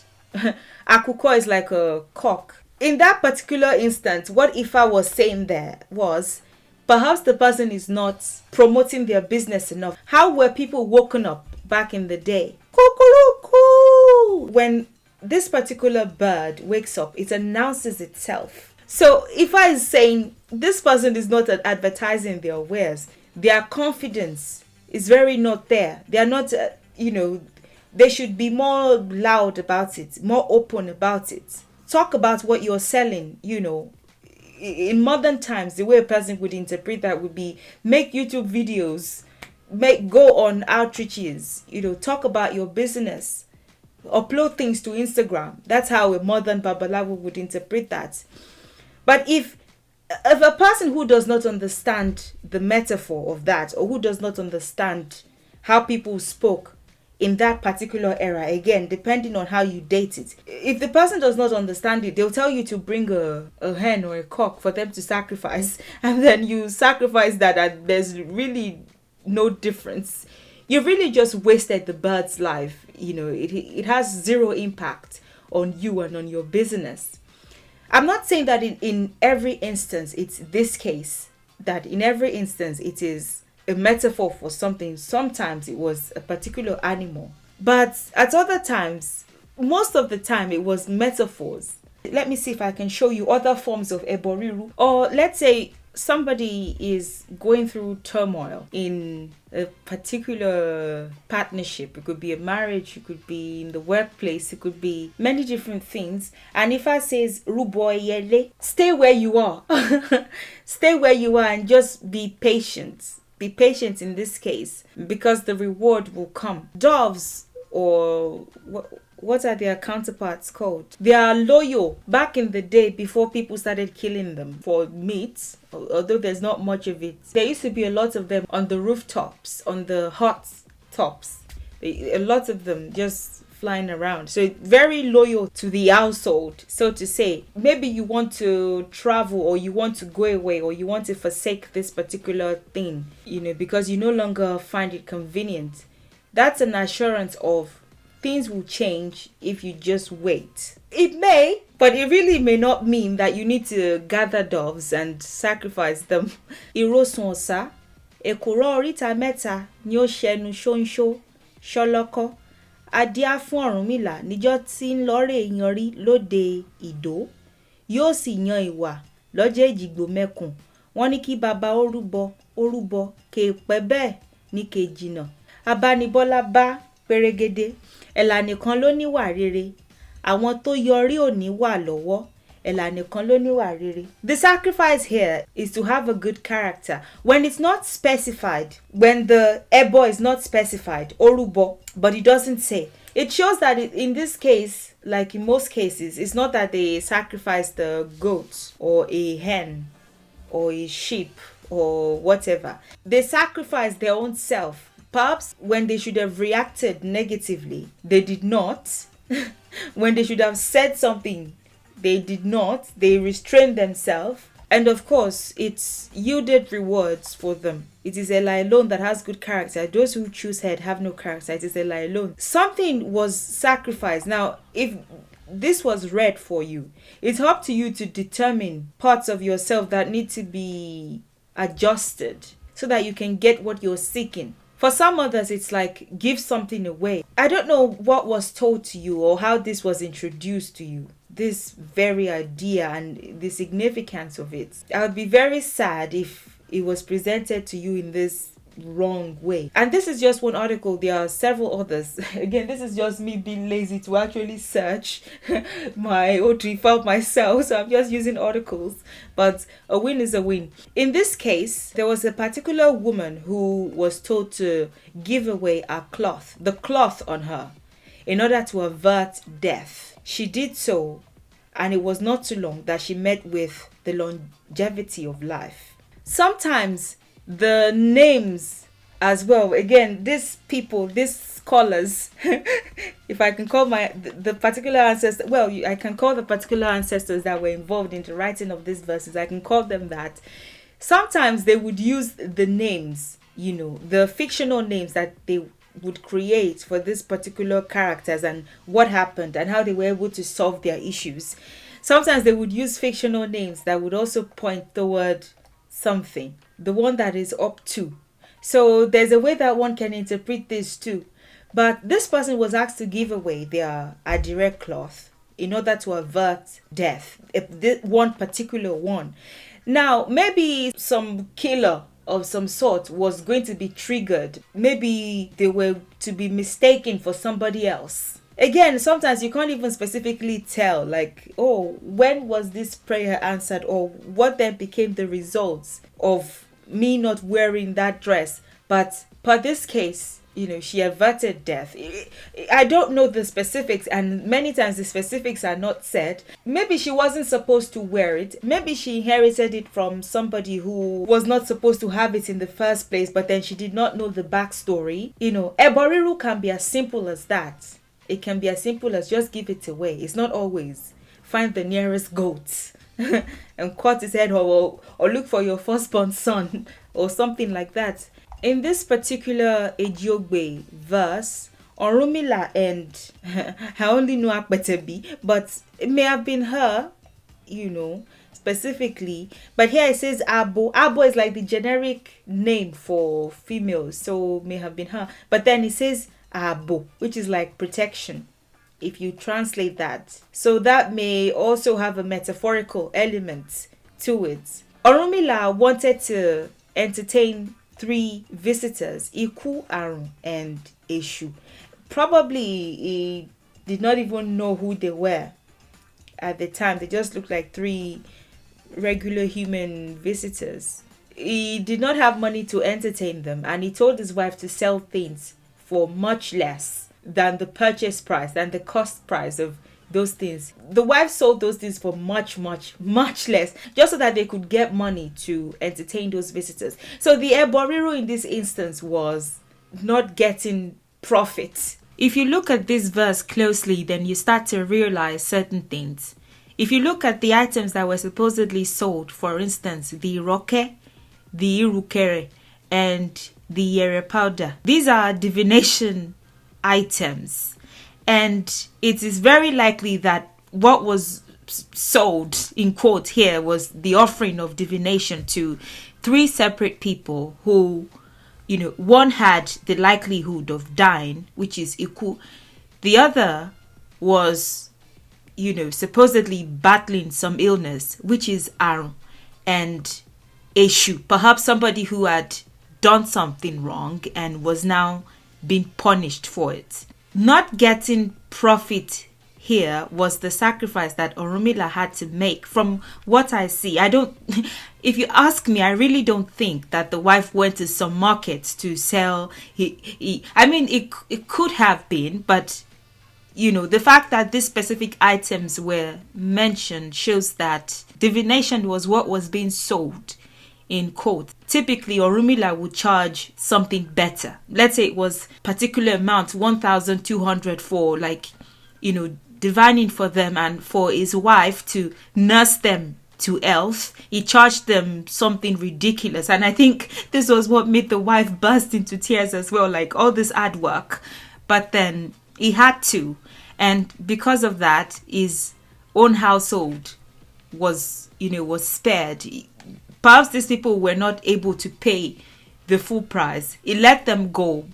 Akuko is like a cock. In that particular instance, what Ifá was saying there was, perhaps the person is not promoting their business enough. How were people woken up back in the day? Kukuruku! When this particular bird wakes up, it announces itself. So Ifá is saying this person is not advertising their wares. Their confidence is very not there. They are not, they should be more loud about it, more open about it. Talk about what you're selling, In modern times, the way a person would interpret that would be make YouTube videos, go on outreaches, talk about your business, upload things to Instagram. That's how a modern babalawo would interpret that. But if a person who does not understand the metaphor of that, or who does not understand how people spoke in that particular era, again, depending on how you date it, if the person does not understand it, they'll tell you to bring a hen or a cock for them to sacrifice, and then you sacrifice that, and there's really no difference. You've really just wasted the bird's life. It has zero impact on you and on your business. I'm not saying that in every instance it's this case, that in every instance it is a metaphor for something. Sometimes it was a particular animal, but at other times, most of the time, it was metaphors. Let me see if I can show you other forms of rírú. Or let's say somebody is going through turmoil in a particular partnership. It could be a marriage, it could be in the workplace, it could be many different things. And Ifá says, Ruboyele, stay where you are. Stay where you are and just be patient. Be patient in this case, because the reward will come. Doves, or what are their counterparts called? They are loyal. Back in the day, before people started killing them for meat, although there's not much of it, there used to be a lot of them on the rooftops, on the hot tops. A lot of them just flying around. So very loyal to the household, so to say. Maybe you want to travel, or you want to go away, or you want to forsake this particular thing, because you no longer find it convenient. That's an assurance of things will change if you just wait. It may, but it really may not mean that you need to gather doves and sacrifice them. Irosonsa, ekuro orita meta, ni o senu shonsho, sholoko. Adíá fún Ọ̀rúnmìlà níjọ́ tí ń lọ́rẹ̀ yanrí lóde Ìdó, yóò sì yan ìwà lọ́jọ́ Èjìgbò mẹ́kùn. Wọ́n ní kí baba ó rúbọ kè pẹ́ bẹ́ẹ̀ ní kejìnà. Abánibọ́lá bá pérégedé, ẹ̀là nìkan ló níwà rere. Àwọn tó yọrí ò ní wà lọ́wọ́, ẹ̀là nìkan ló níwà rere. The sacrifice here is to have a good character. When it's not specified, when the ebo is not specified, orúbọ, but it doesn't say, it shows that in this case, like in most cases, it's not that they sacrifice the goat or a hen or a sheep or whatever. They sacrifice their own self. Perhaps when they should have reacted negatively, they did not. When they should have said something, they did not. They restrained themselves. And of course, it's yielded rewards for them. It is Ella alone that has good character. Those who choose head have no character. It is Ella alone. Something was sacrificed. Now, if this was read for you. It's up to you to determine parts of yourself that need to be adjusted so that you can get what you're seeking. For some others, it's like give something away. I don't know what was told to you or how this was introduced to you, this very idea and the significance of it. I would be very sad if it was presented to you in this wrong way. And this is just one article. There are several others. Again, this is just me being lazy to actually search my Odù Ifá myself, so I'm just using articles, but a win is a win. In this case, there was a particular woman who was told to give away a cloth, the cloth on her, in order to avert death. She did so, and it was not too long that she met with the longevity of life. Sometimes the names as well, again, these people, these scholars, if I can call the particular ancestors, well, I can call the particular ancestors that were involved in the writing of these verses, I can call them that. Sometimes they would use the names, the fictional names that they would create for these particular characters and what happened and how they were able to solve their issues. Sometimes they would use fictional names that would also point toward something, the one that is up to. So there's a way that one can interpret this too. But this person was asked to give away their adire cloth in order to avert death, one particular one. Now, maybe some killer of some sort was going to be triggered. Maybe they were to be mistaken for somebody else. Again, sometimes you can't even specifically tell, like, oh, when was this prayer answered, or what then became the results of me not wearing that dress. But per this case, she averted death. I don't know the specifics, and many times the specifics are not said. Maybe she wasn't supposed to wear it. Maybe she inherited it from somebody who was not supposed to have it in the first place, but then she did not know the backstory. Rírú can be as simple as that. It can be as simple as just give it away. It's not always. Find the nearest goat and cut his head, or look for your firstborn son or something like that. In this particular Ejiogbe verse, Orunmila and I only know Akpetebi, but it may have been her, specifically. But here it says Abo. Abo is like the generic name for females, so may have been her. But then it says Abo, which is like protection, if you translate that. So that may also have a metaphorical element to it. Orunmila wanted to entertain 3 visitors, Iku, Arun, and Eshu. Probably he did not even know who they were at the time. They just looked like 3 regular human visitors. He did not have money to entertain them, and he told his wife to sell things for much less than the purchase price, than the cost price of those things. The wife sold those things for much, much, much less, just so that they could get money to entertain those visitors. So the Rírú in this instance was not getting profit. If you look at this verse closely, then you start to realize certain things. If you look at the items that were supposedly sold, for instance, the roke, the irukere, and the yere powder, these are divination items. And it is very likely that what was sold, in quote here, was the offering of divination to 3 separate people who, one had the likelihood of dying, which is Iku. The other was, supposedly battling some illness, which is Arun. And Eshu, perhaps somebody who had done something wrong and was now being punished for it. Not getting profit here was the sacrifice that Orunmila had to make. From what I see, if you ask me, I really don't think that the wife went to some markets to sell. It could have been, but the fact that these specific items were mentioned shows that divination was what was being sold, in quote. Typically, Orunmila would charge something better. Let's say it was particular amount, 1,200 for divining for them and for his wife to nurse them to health. He charged them something ridiculous. And I think this was what made the wife burst into tears as well, like all this hard work. But then he had to. And because of that, his own household was spared. Perhaps these people were not able to pay the full price. He let them go.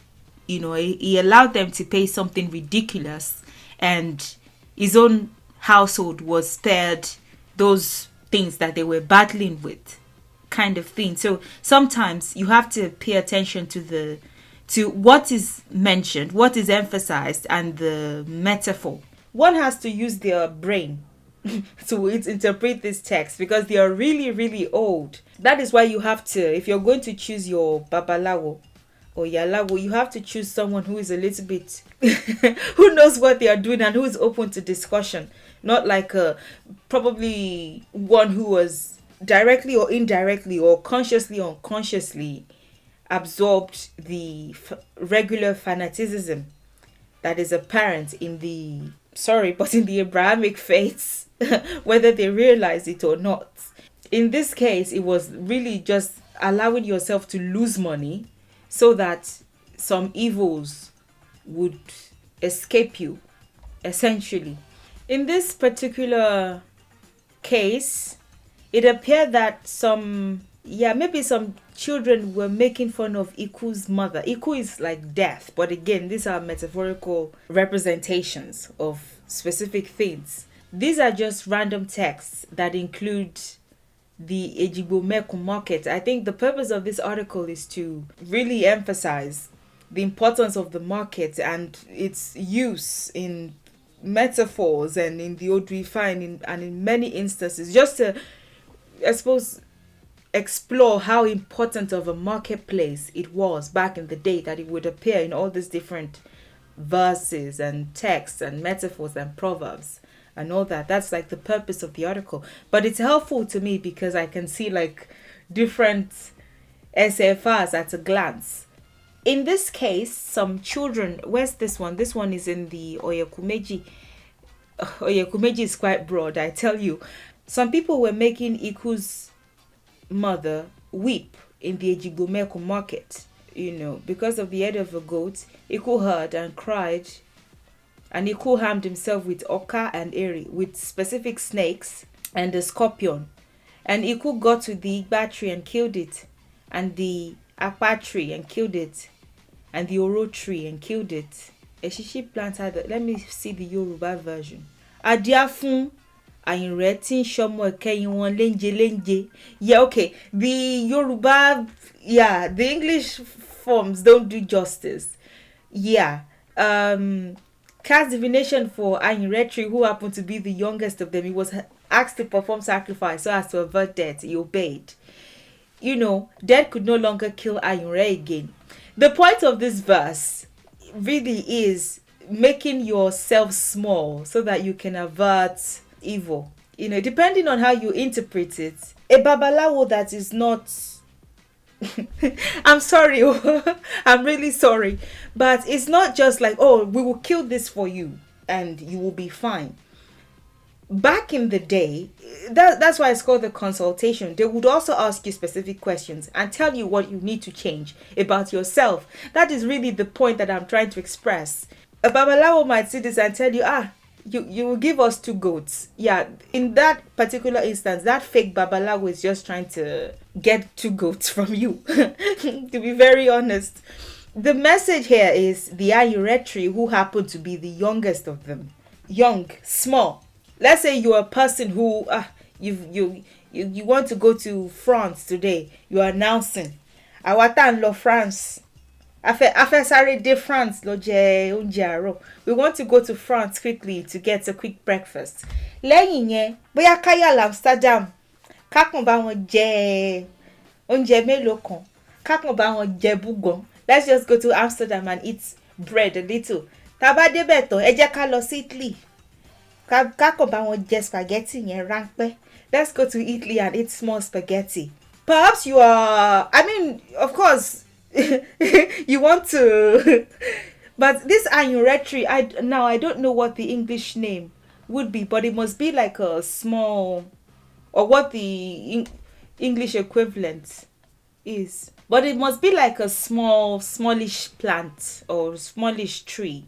He allowed them to pay something ridiculous, and his own household was spared those things that they were battling with, kind of thing. So sometimes you have to pay attention to what is mentioned, what is emphasized, and the metaphor. One has to use their brain to interpret this text, because they are really, really old. That is why you have to, if you're going to choose your babalawo or yalawo, you have to choose someone who is a little bit who knows what they are doing and who is open to discussion, not like probably one who was directly or indirectly or consciously or unconsciously absorbed the regular fanaticism that is apparent in the Abrahamic faiths, whether they realize it or not. In this case, it was really just allowing yourself to lose money so that some evils would escape you, essentially. In this particular case, it appeared that maybe some children were making fun of Iku's mother. Iku is like death, but again, these are metaphorical representations of specific things. These are just random texts that include the Ejigbomeku market. I think the purpose of this article is to really emphasize the importance of the market and its use in metaphors and in the Odù Ifá and in many instances, just to, I suppose, explore how important of a marketplace it was back in the day, that it would appear in all these different verses and texts and metaphors and proverbs and all that. That's like the purpose of the article. But it's helpful to me because I can see like different SFRs at a glance. In this case, some children, where's this one? This one is in the Oyekumeji. Oyekumeji is quite broad, I tell you. Some people were making Iku's mother weep in the Ejigbomeku market, because of the head of a goat. Iku heard and cried, and Iku harmed himself with Oka and Eri, with specific snakes and a scorpion. And Iku got to the Igba tree and killed it, and the Apa tree and killed it, and the Oro tree and killed it. Eshishi planted. Let me see the Yoruba version. Adiafun Àyìnrẹ́ tí ń ṣọmọ ìkẹyìn wọn léńjé. Yeah, okay. The Yoruba, the English forms don't do justice. Yeah. Cast divination for Àyìnrẹ́, who happened to be the youngest of them. He was asked to perform sacrifice so as to avert death. He obeyed. Death could no longer kill Àyìnrẹ́ again. The point of this verse really is making yourself small so that you can avert evil. Depending on how you interpret it, a babalawo that is not I'm sorry, I'm really sorry, but it's not just like, oh, we will kill this for you and you will be fine. Back in the day, that's why it's called the consultation. They would also ask you specific questions and tell you what you need to change about yourself. That is really the point that I'm trying to express. A babalawo might see this and tell you, you will give us 2 goats. Yeah, in that particular instance, that fake babalawo is just trying to get 2 goats from you. To be very honest. The message here is the Ayuretri, who happened to be the youngest of them. Young, small. Let's say you're a person who you want to go to France today. You're announcing, Awatan lo France. After de France, we want to go to France quickly to get a quick breakfast. Lẹ́yìn yẹn, bóyá káyà Amsterdam, kákan bá wọn jẹ oúnjẹ mélòó kan, kákan bá wọn jẹ búgan. Let's just go to Amsterdam and eat bread a little. Tá bá débẹ̀ tán, ẹ jẹ́ ká lọ sí Italy. Kákan bá wọn jẹ spaghetti yẹn ráńpẹ́. Let's go to Italy and eat small spaghetti. Perhaps you are, of course, you want to, but this Ayuretri, I don't know what the English name would be, but it must be like a small, or what the English equivalent is. But it must be like a smallish plant or smallish tree,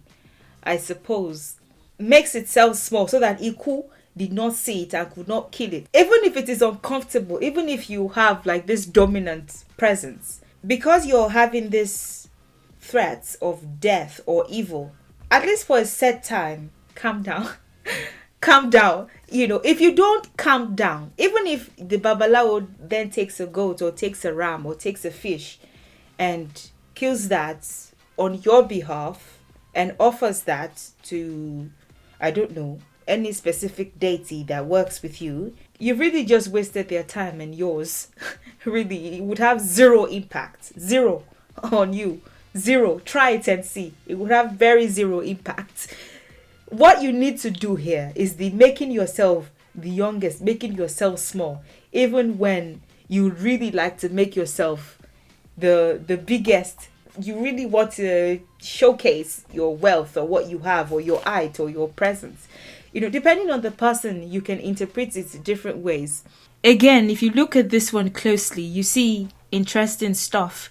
I suppose. makes itself small so that Iku did not see it and could not kill it. Even if it is uncomfortable, even if you have like this dominant presence, because you're having this threats of death or evil, at least for a set time, calm down. Calm down. If you don't calm down, even if the babalawo then takes a goat or takes a ram or takes a fish and kills that on your behalf and offers that to, I don't know, any specific deity that works with you, you really just wasted their time and yours. Really, it would have zero impact. Zero on you. Zero. Try it and see. It would have very zero impact. What you need to do here is the making yourself the youngest, making yourself small, even when you really like to make yourself the biggest. You really want to showcase your wealth or what you have or your height or your presence. Depending on the person, you can interpret it different ways. Again, if you look at this one closely, you see interesting stuff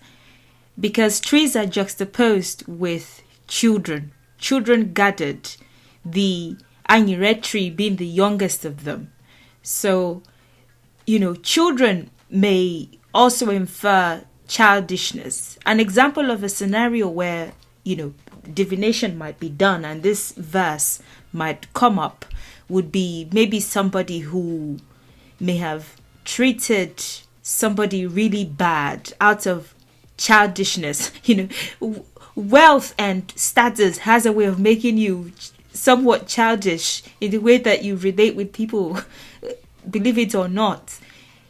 because trees are juxtaposed with children. Children gathered, the Anyire tree being the youngest of them. So, children may also infer childishness. An example of a scenario where, divination might be done and this verse might come up would be maybe somebody who may have treated somebody really bad out of childishness. Wealth and status has a way of making you somewhat childish in the way that you relate with people, believe it or not.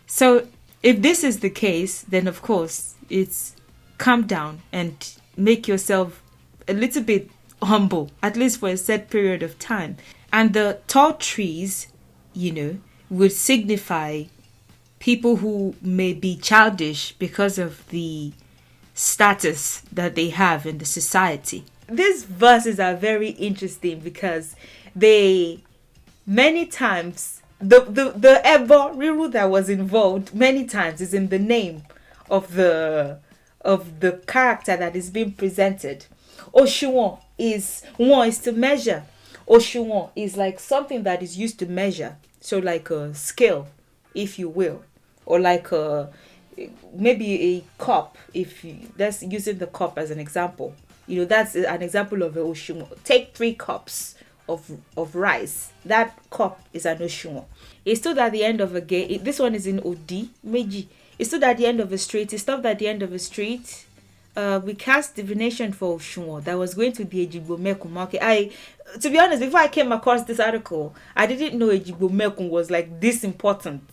So if this is the case, then of course it's calm down and make yourself a little bit humble, at least for a set period of time. And the tall trees, would signify people who may be childish because of the status that they have in the society. These verses are very interesting because they many times the rírú that was involved many times is in the name of the character that is being presented. Òṣùwọ̀n is to measure. Òṣùwọ̀n is like something that is used to measure, so like a scale, if you will, or like maybe a cup. That's using the cup as an example. That's an example of a òṣùwọ̀n. Take 3 cups of rice. That cup is an òṣùwọ̀n. It stood at the end of a gate. This one is in Odi Meji. It stood at the end of a street. It stopped at the end of a street. We cast divination for òṣùwọ̀n that was going to the Ejigbo-mekun market. To be honest, before I came across this article, I didn't know Ejigbo-mekun was like this important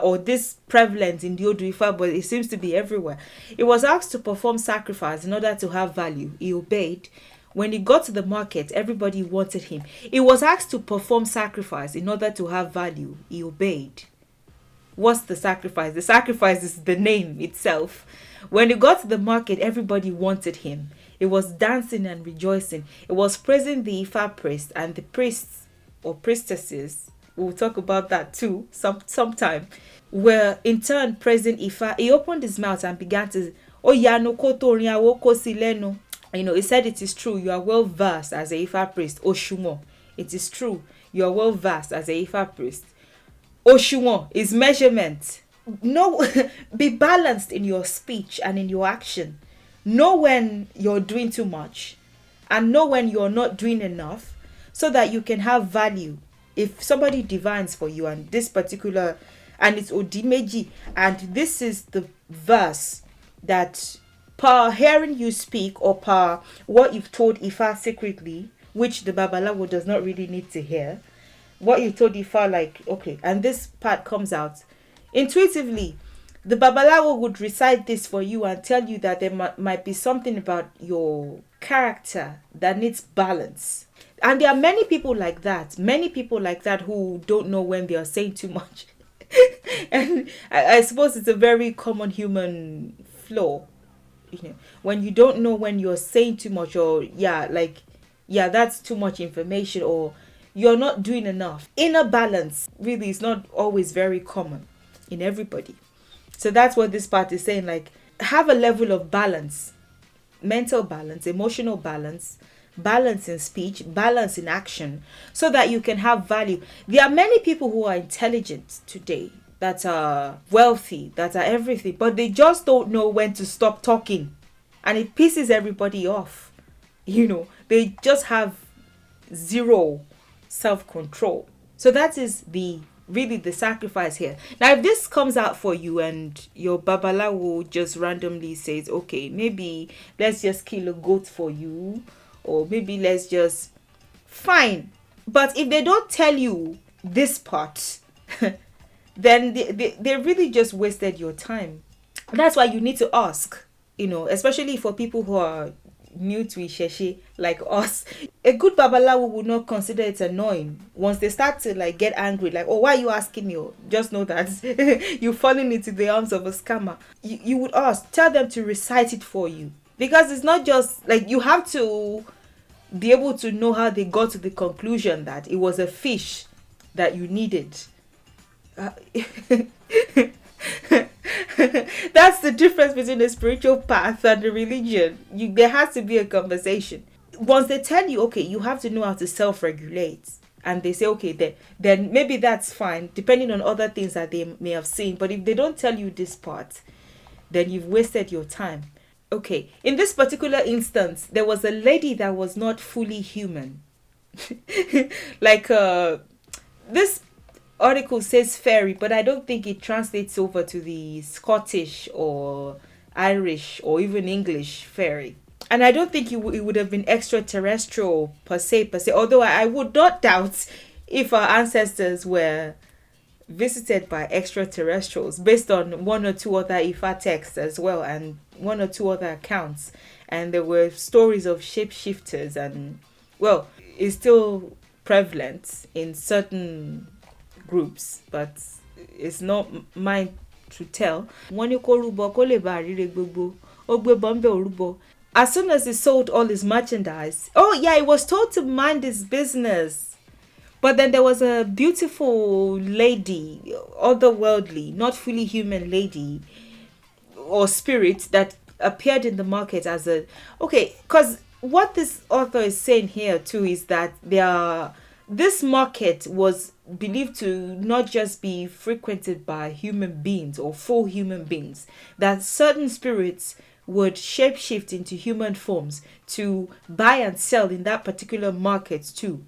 or this prevalent in the Odù Ifá, but it seems to be everywhere. It was asked to perform sacrifice in order to have value. He obeyed. When he got to the market, everybody wanted him. He was asked to perform sacrifice in order to have value. He obeyed. What's the sacrifice? The sacrifice is the name itself. When he got to the market, everybody wanted him. It was dancing and rejoicing. It was praising the Ifá priest and the priests or priestesses. We'll talk about that too sometime. Were in turn praising Ifá. He opened his mouth and began to, he said, it is true, you are well versed as a Ifá priest. Òṣùwọ̀n, it is true, you are well versed as a Ifá priest. Òṣùwọ̀n is measurement. Be balanced in your speech and in your action. Know when you're doing too much and know when you're not doing enough so that you can have value. If somebody divines for you and this particular, and it's Odimeji, and this is the verse that per hearing you speak or per what you've told Ifá secretly, which the Babalawo does not really need to hear, what you told Ifá, like, okay, and this part comes out intuitively, the Babalawo would recite this for you and tell you that there might be something about your character that needs balance. And there are many people like that who don't know when they are saying too much. And I suppose it's a very common human flaw. When you don't know when you're saying too much, or that's too much information, or you're not doing enough. Inner balance really is not always very common in everybody. So that's what this part is saying, like, have a level of balance, mental balance, emotional balance, balance in speech, balance in action, so that you can have value. There are many people who are intelligent today, that are wealthy, that are everything, but they just don't know when to stop talking. And it pisses everybody off. They just have zero self-control. So that is really the sacrifice here. Now, if this comes out for you and your babalawo just randomly says, okay, maybe let's just kill a goat for you, or maybe let's just, fine. But if they don't tell you this part, then they really just wasted your time. That's why you need to ask, especially for people who are new to Isheshe like us. A good babalawo would not consider it annoying. Once they start to get angry, oh, why are you asking me? Just know that you're falling into the arms of a scammer. You would ask, tell them to recite it for you, because it's not just you have to be able to know how they got to the conclusion that it was a fish that you needed. That's the difference between the spiritual path and the religion. There has to be a conversation. Once they tell you, okay, you have to know how to self-regulate, and they say, okay, then maybe that's fine, depending on other things that they may have seen. But if they don't tell you this part, then you've wasted your time. Okay, in this particular instance, there was a lady that was not fully human. This article says fairy, but I don't think it translates over to the Scottish or Irish or even English fairy. And I don't think it would have been extraterrestrial per se, although I would not doubt if our ancestors were visited by extraterrestrials, based on one or two other Ifá texts as well, and one or two other accounts. And there were stories of shapeshifters, and well, it's still prevalent in certain groups, but it's not mine to tell. As soon as he sold all his merchandise, he was told to mind his business. But then there was a beautiful lady, otherworldly, not fully human lady or spirit that appeared in the market as because what this author is saying here too is that this market was believed to not just be frequented by human beings or full human beings, that certain spirits would shapeshift into human forms to buy and sell in that particular market too.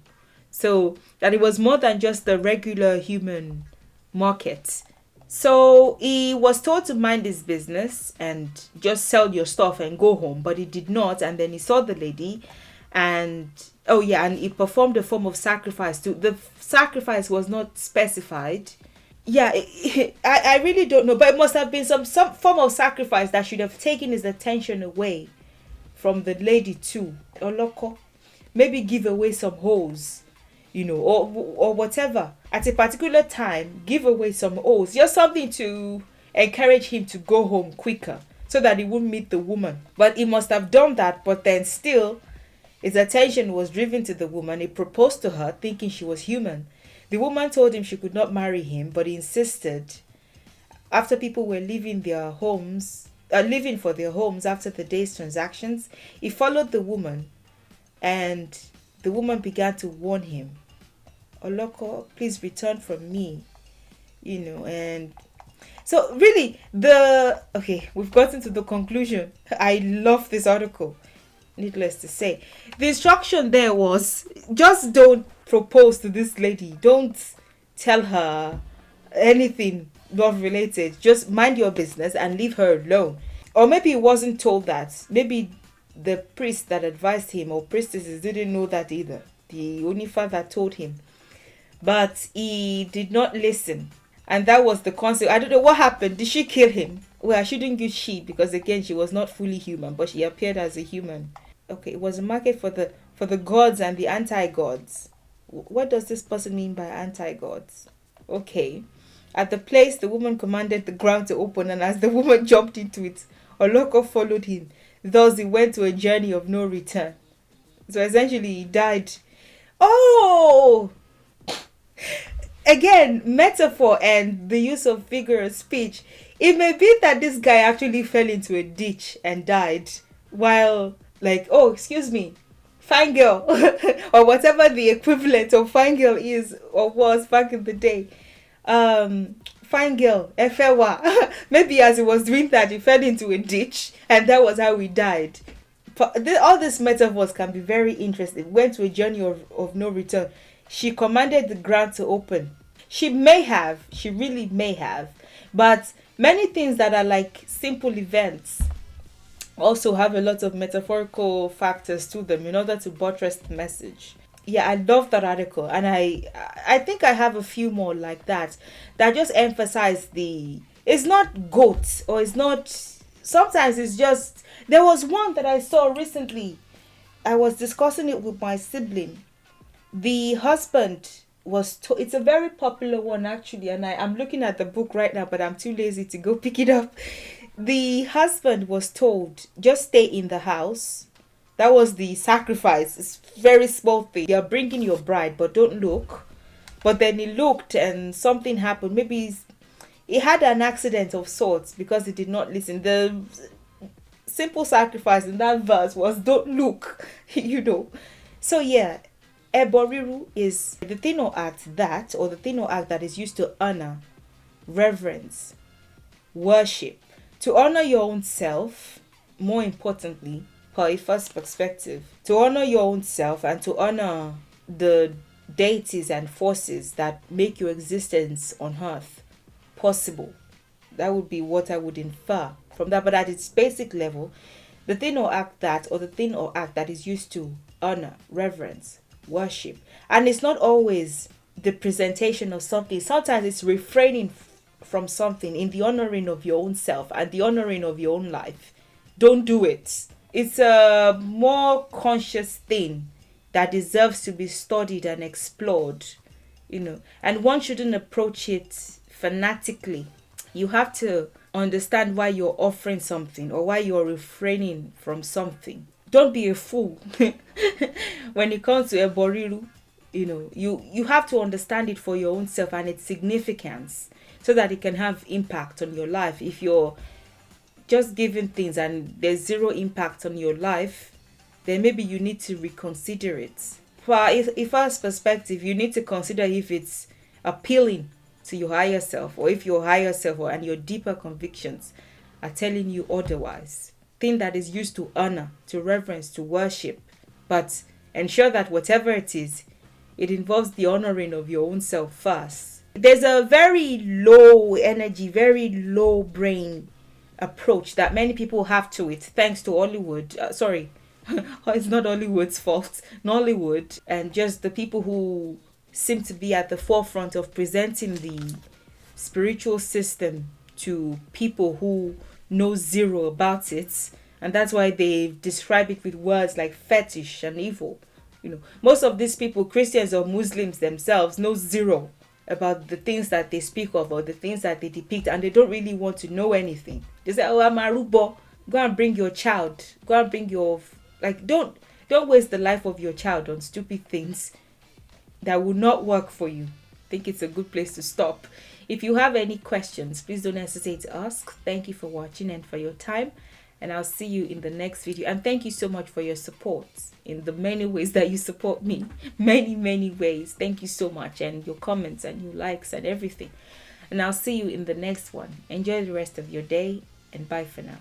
So that it was more than just the regular human market. So he was told to mind his business and just sell your stuff and go home, but he did not. And then he saw the lady, and and he performed a form of sacrifice too. The sacrifice was not specified. I really don't know, but it must have been some form of sacrifice that should have taken his attention away from the lady too. Oloko, maybe give away some holes, or whatever. At a particular time, give away some holes, just something to encourage him to go home quicker, so that he wouldn't meet the woman. But he must have done that, but then still, his attention was driven to the woman. He proposed to her, thinking she was human. The woman told him she could not marry him, but he insisted. After people were leaving their homes, leaving for their homes after the day's transactions, he followed the woman, and the woman began to warn him, Oloko, please return from me, and so really we've gotten to the conclusion. I love this article, needless to say. The instruction there was, just don't propose to this lady. Don't tell her anything love related. Just mind your business and leave her alone. Or maybe he wasn't told that. Maybe the priest that advised him or priestesses didn't know that either. The only father told him. But he did not listen. And that was the consequence. I don't know what happened. Did she kill him? Well, I shouldn't use she, because again, she was not fully human, but she appeared as a human. Okay, it was a market for the gods and the anti-gods. What does this person mean by anti-gods? Okay. At the place, the woman commanded the ground to open, and as the woman jumped into it, Oloko followed him. Thus, he went to a journey of no return. So essentially, he died. Oh! Again, metaphor and the use of figure of speech. It may be that this guy actually fell into a ditch and died while, fine girl, or whatever the equivalent of fine girl is or was back in the day. Fine girl, Efewa. Maybe as he was doing that, he fell into a ditch, and that was how he died. All these metaphors can be very interesting. Went to a journey of no return. She commanded the ground to open. She really may have, but many things that are like simple events also have a lot of metaphorical factors to them in order to buttress the message. Yeah, I love that article, and I think I have a few more like that just emphasize it's not goat, or it's not, sometimes it's just, there was one that I saw recently. I was discussing it with my sibling. The husband was it's a very popular one actually, and I'm looking at the book right now, but I'm too lazy to go pick it up. The husband was told, just stay in the house. That was the sacrifice. It's a very small thing. You're bringing your bride, but don't look. But then he looked and something happened. Maybe he had an accident of sorts because he did not listen. The simple sacrifice in that verse was don't look, So yeah, rírú is the thing or act that is used to honor, reverence, worship. To honor your own self, more importantly, per Ifá's perspective, to honor your own self and to honor the deities and forces that make your existence on earth possible. That would be what I would infer from that. But at its basic level, the thing or act that is used to honor, reverence, worship. And it's not always the presentation of something. Sometimes it's refraining from something in the honoring of your own self and the honoring of your own life. Don't do it. It's a more conscious thing that deserves to be studied and explored, and one shouldn't approach it fanatically. You have to understand why you're offering something or why you're refraining from something. Don't be a fool. When it comes to rírú, you have to understand it for your own self and its significance, so that it can have impact on your life. If you're just giving things and there's zero impact on your life, then maybe you need to reconsider it. For Ifá's perspective, you need to consider if it's appealing to your higher self, or if your higher self and your deeper convictions are telling you otherwise. Thing that is used to honor, to reverence, to worship, but ensure that whatever it is, it involves the honoring of your own self first. There's a very low energy, very low brain approach that many people have to it, thanks to Hollywood. It's not Hollywood's fault. Nollywood, and just the people who seem to be at the forefront of presenting the spiritual system to people who know zero about it. And that's why they describe it with words like fetish and evil. Most of these people, Christians or Muslims themselves, know zero about the things that they speak of or the things that they depict, and they don't really want to know anything. They say, oh, I'm a rubo. Go and bring your child. Go and bring your... don't waste the life of your child on stupid things that will not work for you. I think it's a good place to stop. If you have any questions, please don't hesitate to ask. Thank you for watching and for your time. And I'll see you in the next video. And thank you so much for your support in the many ways that you support me. Many, many ways. Thank you so much. And your comments and your likes and everything. And I'll see you in the next one. Enjoy the rest of your day. And bye for now.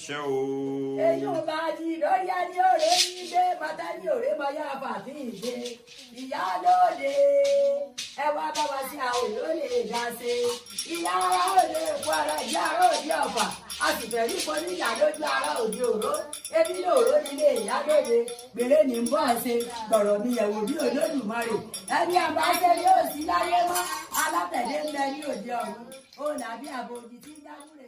Èyí ò bá di lọ́yà ní òré ní dé, bàtà ní òré bọ́yá àfàtì ìdè. Ìyá lóde, ẹ wá bá wa sí àwọn olóòlè dá sí. Ìyá ara òde èkó ara ìyá ara òde ọ̀fà. A sì fẹ́ rí pọ́n ní ìyá lójú ara òde òró. Ebi ní òró nílé ìyá lóde. Gbèrè ní ń bọ̀ ṣe gbọ̀rọ̀ mi yẹ̀wò bí Olódùmarè. Ẹni àbáṣe yóò sí láyé mọ́. Alátẹ̀lé ń bẹ ní òde ọ̀run. Ó làbí àbòjì tí ń dágúrè.